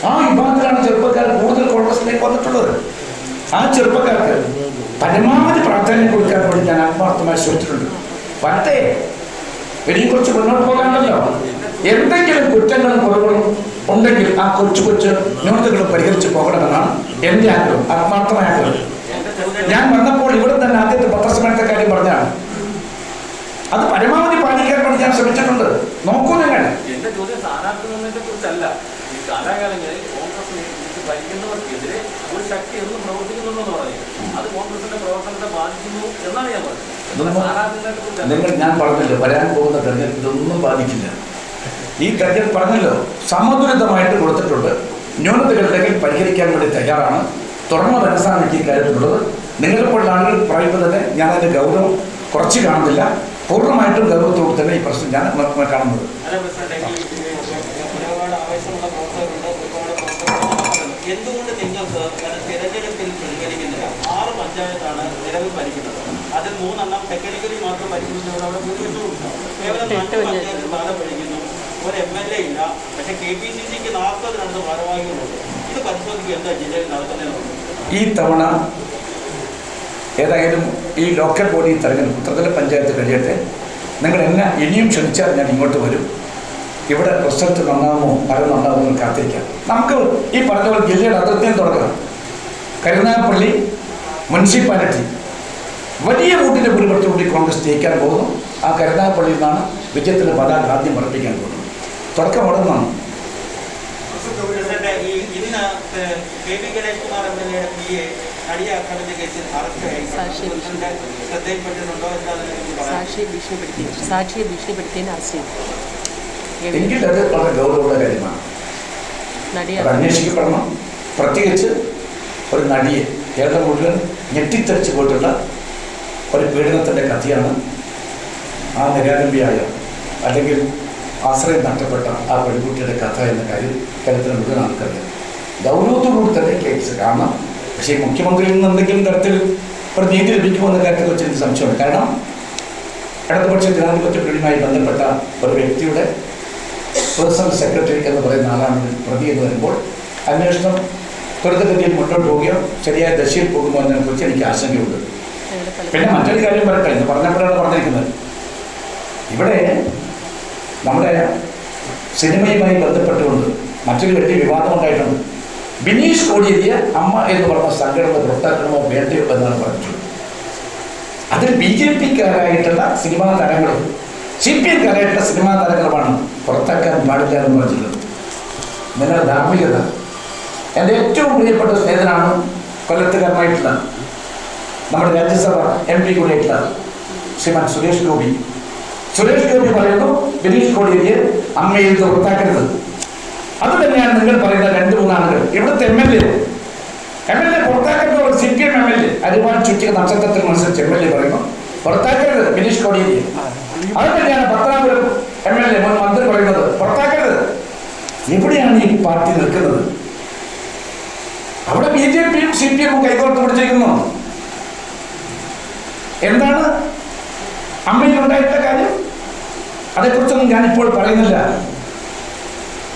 ആ വിഭാഗത്തിലാണ് ചെറുപ്പക്കാർ കൂടുതൽ കോൺഗ്രസിലേക്ക് വന്നിട്ടുള്ളത്. ആ ചെറുപ്പക്കാർക്ക് പരമാവധി പ്രാധാന്യം കൊടുക്കാൻ വേണ്ടി ഞാൻ ആത്മാർത്ഥമായി ശ്രമിച്ചിട്ടുണ്ട്. വരട്ടെ, ഇനിയും കുറച്ച് മുന്നോട്ട് പോകാനല്ലോ. എന്തെങ്കിലും കുറ്റങ്ങളും കുറവുകളും ഉണ്ടെങ്കിൽ ആ കൊച്ചു ന്യൂനതകളും പരിഹരിച്ച് പോകണമെന്നാണ് എൻ്റെ ആഗ്രഹം, ആത്മാർത്ഥമായ ആഗ്രഹം. ഞാൻ വന്നപ്പോൾ ഇവിടെ തന്നെ ആദ്യത്തെ പത്രസമ്മേളനത്തെ കാര്യം പറഞ്ഞാണ്. അത് പരമാവധി പാലിക്കാൻ വേണ്ടി ഞാൻ ശ്രമിച്ചിട്ടുണ്ട്. നോക്കൂ നിങ്ങൾ. എന്റെ ചോദ്യം സ്ഥാനാർത്ഥി നിർണ്ണയത്തെ കുറിച്ചല്ല. ഈ കാലാകാലങ്ങളിൽ കോൺഗ്രസ് ഭരിക്കുന്നവർക്കെതിരെ ഒരു ശക്തി എന്നും പ്രവർത്തിക്കുന്നുണ്ടെന്ന് പറഞ്ഞു. അത് കോൺഗ്രസിന്റെ പ്രവർത്തനത്തെ ബാധിക്കുന്നു എന്നാണ് ഞാൻ പറഞ്ഞത്. ഞാൻ പറഞ്ഞല്ലോ, വരാൻ പോകുന്ന തെരഞ്ഞെടുപ്പ് ഇതൊന്നും ബാധിക്കില്ല. ഈ തെരഞ്ഞെടുപ്പ് പറഞ്ഞല്ലോ സമതുലിതമായിട്ട് കൊടുത്തിട്ടുണ്ട്. ന്യൂനതകളുണ്ടെങ്കിൽ പരിഹരിക്കാൻ വേണ്ടി തയ്യാറാണ്. തുറന്ന മനസ്സാണ് എനിക്ക് ഈ കാര്യത്തിലുള്ളത്. നിങ്ങളെപ്പോലുള്ള ആളുകൾ പറയുമ്പോൾ തന്നെ ഞാൻ അതിൻ്റെ ഗൗരവം കുറച്ച് കാണുന്നില്ല. പൂർണ്ണമായിട്ടും ഗൗരവത്തോട് തന്നെ ഈ പ്രശ്നം ഞാൻ കാണുന്നത്. എന്തുകൊണ്ട് നിങ്ങൾക്ക് തിരഞ്ഞെടുപ്പിൽ പ്രതികരിക്കുന്നില്ല? 6 പഞ്ചായത്താണ് നിലവിൽ ഭരിക്കുന്നത്. അതിൽ 3 ടെക്നിക്കലി മാത്രം ഭരിക്കുന്നതിനോട് അവിടെ ഭൂരിപക്ഷവും കേവലം 8 പഞ്ചായത്തിൽ ഭാരം ഭരിക്കുന്നു. ഒരു MLA ഇല്ല. പക്ഷേ KPCCക്ക് 42 ഭാരവാഹികളുണ്ട്. ഇത് പരിശോധിക്കുക എന്താ ജില്ലയിൽ നടക്കുന്നതെന്നുള്ളത്. ഈ തവണ ഏതായാലും ഈ ലോക്കൽ ബോഡി തെരഞ്ഞെടുപ്പ് ത്രിതല പഞ്ചായത്ത് കഴിയട്ടെ. നിങ്ങൾ എന്നെ ഇനിയും ക്ഷണിച്ചാൽ ഞാൻ ഇങ്ങോട്ട് വരും. ഇവിടെ റിസൾട്ട് നന്നാകുമോ അത് നന്നാകുമോ കാത്തിരിക്കാം. നമുക്ക് ഈ പറഞ്ഞ പോലെ ജില്ലയുടെ അതിർത്തിയും തുടങ്ങാം. കരുനാഗപ്പള്ളി മുനിസിപ്പാലിറ്റി വലിയ വോട്ടിൻ്റെ ഭൂരിപക്ഷത്തോടെ കോൺഗ്രസ് ജയിക്കാൻ പോകുന്നു. ആ കരുനാഗപ്പള്ളിയിൽ നിന്നാണ് വിജയത്തിൻ്റെ പതാക ആദ്യം ഉറപ്പിക്കാൻ പോകുന്നത്. തുടക്കം അവിടെ നിന്നാണ്. ഇന്ന് KP Ganesh Kumar MLA PA നടിയെ ആക്രമിച്ച കേസിൽ അറസ്റ്റായി ശ്രദ്ധയിൽപ്പെട്ടിട്ടുണ്ടോ? സാക്ഷിയെ ഭീഷണിപ്പെടുത്തിയതിന് അറസ്റ്റ് ചെയ്തു. എനിക്കത് വളരെ ഗൗരവമുള്ള കാര്യമാണ്. അത് അന്വേഷിക്കപ്പെടണം. പ്രത്യേകിച്ച് ഒരു നടിയെ കേരളം മുഴുവൻ ഞെട്ടിത്തെറിച്ച് പോയിട്ടുള്ള ഒരു പീഡനത്തിൻ്റെ കഥയാണ് ആ നിരാലംബിയായ അല്ലെങ്കിൽ ആശ്രയം നഷ്ടപ്പെട്ട ആ പെൺകുട്ടിയുടെ കഥ എന്ന കാര്യം കേരളത്തിന് മുഴുവൻ ആൾക്കറിയാം. ഗൗരവത്തോടുകൂടി തന്നെ കേസ് കാണണം. പക്ഷേ മുഖ്യമന്ത്രിയിൽ നിന്ന് എന്തെങ്കിലും തരത്തിൽ ഒരു നീതി ലഭിക്കുമെന്ന കാര്യത്തിൽ വെച്ച് എനിക്ക് സംശയമുണ്ട്. കാരണം ഇടതുപക്ഷ ജനാധിപത്യ പിടിയുമായി ബന്ധപ്പെട്ട ഒരു വ്യക്തിയുടെ പേഴ്സണൽ സെക്രട്ടറി എന്ന് പറയുന്ന ആളാണ് പ്രതി എന്ന് വരുമ്പോൾ അന്വേഷണം ത്വരിതഗതിയിൽ മുന്നോട്ട് പോവുകയോ ശരിയായ ദശയിൽ പോകുമോ എന്നതിനെക്കുറിച്ച് എനിക്ക് ആശങ്കയുണ്ട്. പിന്നെ മറ്റൊരു കാര്യം പറയട്ടെ, എന്ന് പറഞ്ഞപ്പോഴാണ് പറഞ്ഞിരിക്കുന്നത്, ഇവിടെ നമ്മുടെ സിനിമയുമായി ബന്ധപ്പെട്ടുകൊണ്ട് മറ്റൊരു വലിയ വിവാദം ഉണ്ടായിട്ടുണ്ട്. ബിനീഷ് കോടിയേരിയെ അമ്മ എന്ന് പറഞ്ഞ സംഘടന പുറത്താക്കണമോ വേണ്ടയോ എന്നാണ് പറഞ്ഞിട്ടുള്ളത്. അതിൽ BJP-ക്കാരായിട്ടുള്ള സിനിമാ താരങ്ങളും CPM-ക്കാരായിട്ടുള്ള സിനിമാ താരങ്ങളുമാണ് പുറത്താക്കാൻ പാടില്ല എന്ന് പറഞ്ഞിട്ടുള്ളത്. നിങ്ങളുടെ ധാർമ്മികത. എൻ്റെ ഏറ്റവും പ്രിയപ്പെട്ട സ്നേഹിതനാണ് കൊല്ലത്തുകാരനായിട്ടുള്ള നമ്മുടെ രാജ്യസഭ MP കൂടിയായിട്ടുള്ള ശ്രീമാൻ സുരേഷ് ഗോപി പറയുന്നു ബിനീഷ് കോടിയേരിയെ അമ്മയിൽ നിന്ന് പുറത്താക്കരുത്. അത് തന്നെയാണ് നിങ്ങൾ പറയുന്ന 2-3 ആളുകൾ. ഇവിടുത്തെ MLA പുറത്താക്കരുത്. CPM MLA അരിവാൾ ചുറ്റിയ നക്ഷത്രത്തിൽ മത്സരിച്ച് MLA പറയുന്നു പുറത്താക്കരുത് ബിനീഷ് കോടിയേരിയെ. അത് തന്നെയാണ് പത്തനാപുരം MLA മുൻ മന്ത്രി പറയുന്നത് പുറത്താക്കരുത്. എവിടെയാണ് ഈ പാർട്ടി നിൽക്കുന്നത്? അവിടെ BJP-യും CPM-ഉം കൈകോർത്ത് പിടിച്ചിരിക്കുന്നു. എന്താണ് അമ്മയിലുണ്ടായിട്ടുള്ള കാര്യം? അതേക്കുറിച്ചൊന്നും ഞാനിപ്പോൾ പറയുന്നില്ല.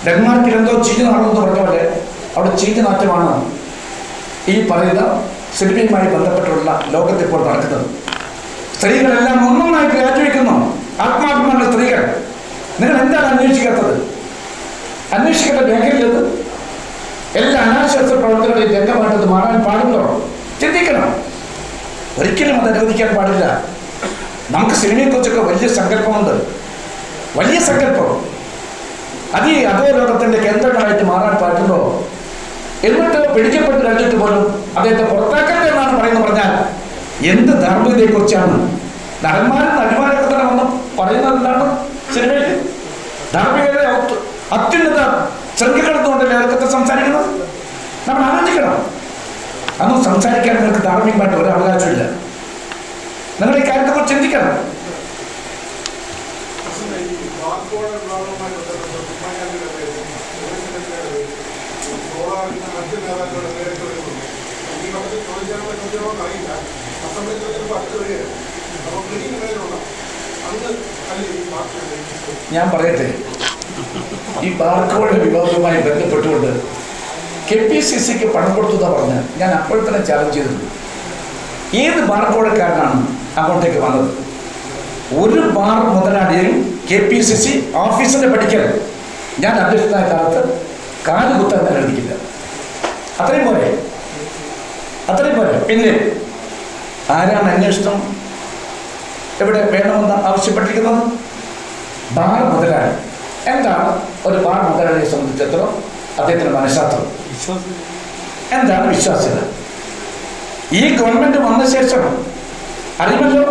ഡെൻമാർക്കിൽ എന്തോ ചീഞ്ഞ് നടന്നു പറഞ്ഞ പോലെ അവിടെ ചീഞ്ഞ് നാറ്റമാണ് ഈ പറയുന്ന സിനിമയുമായി ബന്ധപ്പെട്ടുള്ള ലോകത്തിപ്പോൾ നടക്കുന്നത്. സ്ത്രീകളെല്ലാം ഒന്നൊന്നായിട്ട് രാജിവെക്കുന്നു. ആത്മാഭിമാന സ്ത്രീകൾ. നിങ്ങൾ എന്താണ് അന്വേഷിക്കാത്തത്? അന്വേഷിക്കേണ്ട മേഖലയത് എല്ലാ അനാശാസ്ത്ര പ്രവർത്തനങ്ങളുടെയും രംഗമായിട്ടത് മാറാൻ പാടുണ്ടോ? ചിന്തിക്കണം. ഒരിക്കലും അത് അനുവദിക്കാൻ പാടില്ല. നമുക്ക് സിനിമയെക്കുറിച്ചൊക്കെ വലിയ സങ്കല്പമുണ്ട്. വലിയ സങ്കല്പം. അത് ഈ അതേ ലോകത്തിൻ്റെ കേന്ദ്രങ്ങളായിട്ട് മാറാൻ പാടുണ്ടോ? എന്നിട്ട് പിടിക്കപ്പെട്ട് കഴിഞ്ഞിട്ട് പോലും അദ്ദേഹത്തെ പുറത്താക്കട്ടെ എന്നാണ് പറഞ്ഞാൽ എന്ത് ധാർമ്മികതയെക്കുറിച്ചാണ്? നടന്മാരും നടിമാരൊക്കെ തന്നെ വന്ന് പറയുന്നതെന്താണ് സിനിമയിൽ? ധാർമ്മികത അത്യുന്നത ശൃംഖലകളെന്നുകൊണ്ടല്ലേ അതൊക്കെ സംസാരിക്കുന്നത്? നമ്മൾ ആലോചിക്കണം. അതൊന്നും സംസാരിക്കാൻ നിങ്ങൾക്ക് ധാർമ്മികമായിട്ട് ഒരു അവകാശമില്ല. നിങ്ങൾ ഈ കാര്യത്തെക്കുറിച്ച് ചിന്തിക്കണം. ഞാൻ പറയട്ടെ, ഈ ബാർക്കോഴ വിവാദവുമായി ബന്ധപ്പെട്ടുകൊണ്ട് KPCC-ക്ക് പണം കൊടുത്തതാണ് പറഞ്ഞാൽ ഞാൻ അപ്പോൾ തന്നെ ചാലഞ്ച് ചെയ്തിട്ടുണ്ട്. ഏത് ബാർക്കോഴക്കാരനാണ് അങ്ങോട്ടേക്ക് വന്നത്? ഒരു ബാർ മുതലാളിയും KPCC ഓഫീസിൻ്റെ പഠിക്കൽ ഞാൻ അധ്യക്ഷനായ കാലത്ത് കാല് കുത്താൻ തന്നെ അനുവദിക്കില്ല. അത്രയും പോരെ. പിന്നെ ആരാണ് അന്വേഷണം എവിടെ വേണമെന്ന് ആവശ്യപ്പെട്ടിരിക്കുന്നത്? ബാർ മുതലാളി. എന്താണ് ഒരു ബാർ മുതലാളിയെ സംബന്ധിച്ചിടത്തോളം അദ്ദേഹത്തിൻ്റെ മനഃശാസ്ത്രം? എന്താണ് വിശ്വാസ്യത? ഈ ഗവൺമെന്റ് വന്ന ശേഷം അറിയുമല്ലോ,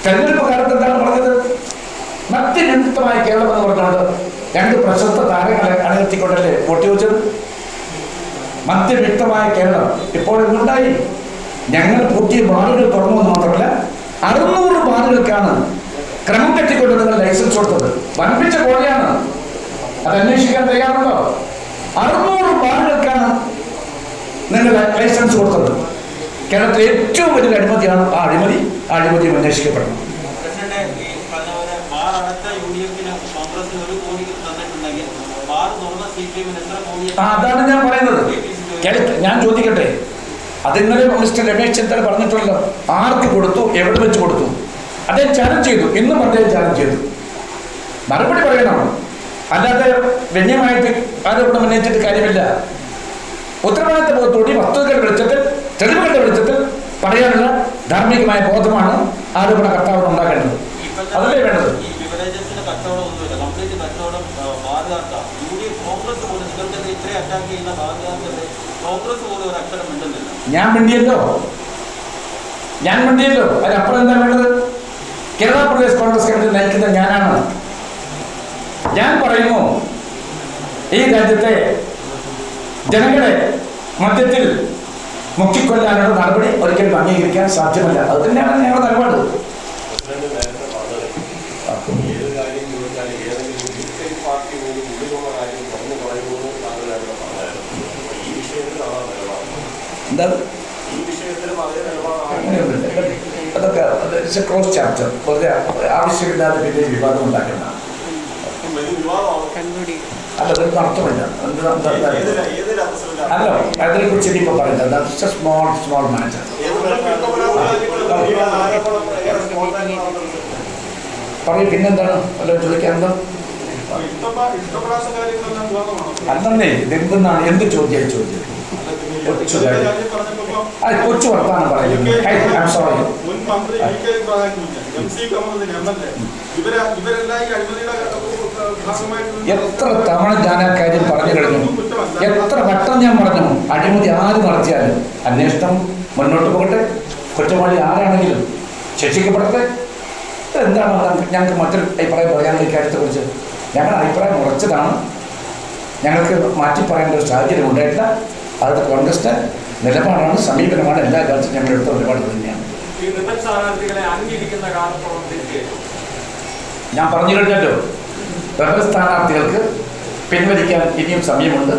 തെരഞ്ഞെടുപ്പ് കാലത്ത് എന്താണ് പറഞ്ഞത്? മദ്യവിമുക്തമായ കേരളം എന്ന് പറഞ്ഞുകൊണ്ട് 2 പ്രശസ്ത താരങ്ങളെ അണിനിർത്തിക്കൊണ്ടല്ലേ വോട്ട് ചോദിച്ചത്? മദ്യവിമുക്തമായ കേരളം ഇപ്പോൾ എന്തുണ്ടായി? ഞങ്ങൾ പുതിയ ബാറുകൾ തുറന്നു മാത്രമല്ല 600 ബാറുകൾക്കാണ് ക്രമം തെറ്റിക്കൊണ്ട് നിങ്ങൾ ലൈസൻസ് കൊടുത്തത്. വൻപിച്ച കോടിയാണ്. അത് അന്വേഷിക്കാൻ തയ്യാറുണ്ടോ? 600 ബാറുകൾക്കാണ് നിങ്ങൾ ലൈസൻസ് കൊടുത്തത്. കേരളത്തിലെ ഏറ്റവും വലിയ അഴിമതിയാണ് ആ അഴിമതിയും അന്വേഷിക്കപ്പെടണം. അതാണ് ഞാൻ പറയുന്നത്. ഞാൻ ചോദിക്കട്ടെ, അതിന്നലെ മിസ്റ്റർ രമേശ് ചെന്നിത്തല പറഞ്ഞിട്ടുണ്ടല്ലോ, ആർക്ക് കൊടുത്തു, എവിടെ വെച്ച് കൊടുത്തു. അദ്ദേഹം ചാലഞ്ച് ചെയ്തു, ഇന്നും അദ്ദേഹം ചാലഞ്ച് ചെയ്തു. മറുപടി പറയണം, അല്ലാതെ ഗണ്യമായിട്ട് ആരോപണം ഉന്നയിച്ചിട്ട് കാര്യമില്ല. ഉത്തരവാദിത്ത ബോധത്തോടെ വസ്തുതകളുടെ വെളിച്ചത്തിൽ, തെളിവുകളുടെ വെളിച്ചത്തിൽ പറയാനുള്ള ധാർമ്മികമായ ബോധമാണ് ആരോപണ കർത്താവിന് ഉണ്ടാക്കേണ്ടത്. അതല്ലേ വേണ്ടത്. ഈ ബിവറേജസിന്റെ കച്ചവടം ഒന്നുമില്ല, കംപ്ലീറ്റ് കച്ചവടം ഭാരതാർക്കാണ്. കോൺഗ്രസ് പോലും നിങ്ങൾക്കെതിരെ ഇത്രയും അറ്റാക്ക് ചെയ്യുന്ന ഭാരതാർക്കെതിരെ കോൺഗ്രസ് പോലും ഒരു അക്ഷരം മിണ്ടുന്നില്ല. ഞാൻ മിണ്ടിയല്ലോ. അതിനപ്പുറം എന്താ വേണ്ടത്? കേരള പ്രദേശ് കോൺഗ്രസ് കമ്മിറ്റി നയിക്കുന്ന ഞാനാണ്. ഞാൻ പറയുന്നു, ഈ രാജ്യത്തെ ജനങ്ങളെ മധ്യത്തിൽ മുക്കിക്കൊല്ലാനുള്ള നടപടി ഒരിക്കലും അംഗീകരിക്കാൻ സാധ്യമല്ല. അത് തന്നെയാണ് ഞങ്ങളുടെ നിലപാട്. എന്താ അതൊക്കെ ക്ലോസ് ചാപ്റ്റർ. വെറുതെ ആവശ്യമില്ലാതെ പിന്നെ വിവാദം ഉണ്ടാക്കുന്ന അല്ല, അതൊന്നും അർത്ഥമില്ല. അല്ല, അതിനെ കുറിച്ച് ഇനിയിപ്പോൾ പറയുന്നത് സ്മോൾ മാറ്റർ. പറയും, പിന്നെന്താണ് വല്ലതും ചോദിക്കാനുണ്ടോ? അല്ലേ, ഇതെന്തെന്നാണ്, എന്ത് ചോദ്യം ചോദ്യം? കൊച്ചു വർത്താനം പറയുന്നത്. സോറി. എത്ര തവണ ഞാൻ ആ കാര്യം പറഞ്ഞു കഴിഞ്ഞു, എത്ര വട്ടം ഞാൻ പറഞ്ഞു. അഴിമതി ആര് നടത്തിയാലും അന്വേഷണം മുന്നോട്ട് പോകട്ടെ, കുറ്റവാളി ആരാണെങ്കിലും ശിക്ഷിക്കപ്പെടട്ടെ. എന്താണ് ഞങ്ങൾക്ക് മറ്റൊരു അഭിപ്രായം പറയാനുള്ള കാര്യത്തെ കുറിച്ച്? ഞങ്ങളുടെ അഭിപ്രായം ഉറച്ചതാണ്. ഞങ്ങൾക്ക് മാറ്റി പറയേണ്ട ഒരു സാഹചര്യം ഉണ്ടായിട്ടില്ല. അത് കോൺഗ്രസിന്റെ നിലപാടാണ്, സമീപനമാണ്. എല്ലാ കാലത്തും ഞങ്ങൾ എടുത്ത നിലപാട് തന്നെയാണ്. ഞാൻ പറഞ്ഞു കഴിഞ്ഞല്ലോ, റബൽ സ്ഥാനാർത്ഥികൾക്ക് പിൻവലിക്കാൻ ഇനിയും സമയമുണ്ട്.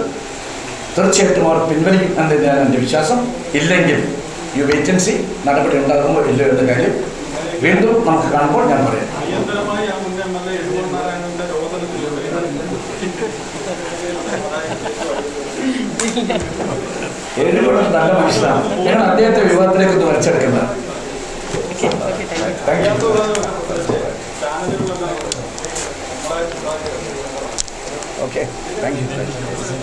തീർച്ചയായിട്ടും അവർ പിൻവലിക്കും എന്ന് തന്നെയാണ് എൻ്റെ വിശ്വാസം. ഇല്ലെങ്കിൽ യു വെയിറ്റ് ആൻഡ് സീ, നടപടി ഉണ്ടാകുമോ ഇല്ലയോ എന്ന കാര്യം വീണ്ടും നമുക്ക് കാണുമ്പോൾ ഞാൻ പറയാം. ഏഴുകൊണ്ടും നല്ല മനുഷ്യനാണ്. ഞങ്ങൾ അദ്ദേഹത്തെ വിവാദത്തിലേക്ക് ഒന്ന് വലിച്ചെടുക്കുന്നത്. Okay, thank you.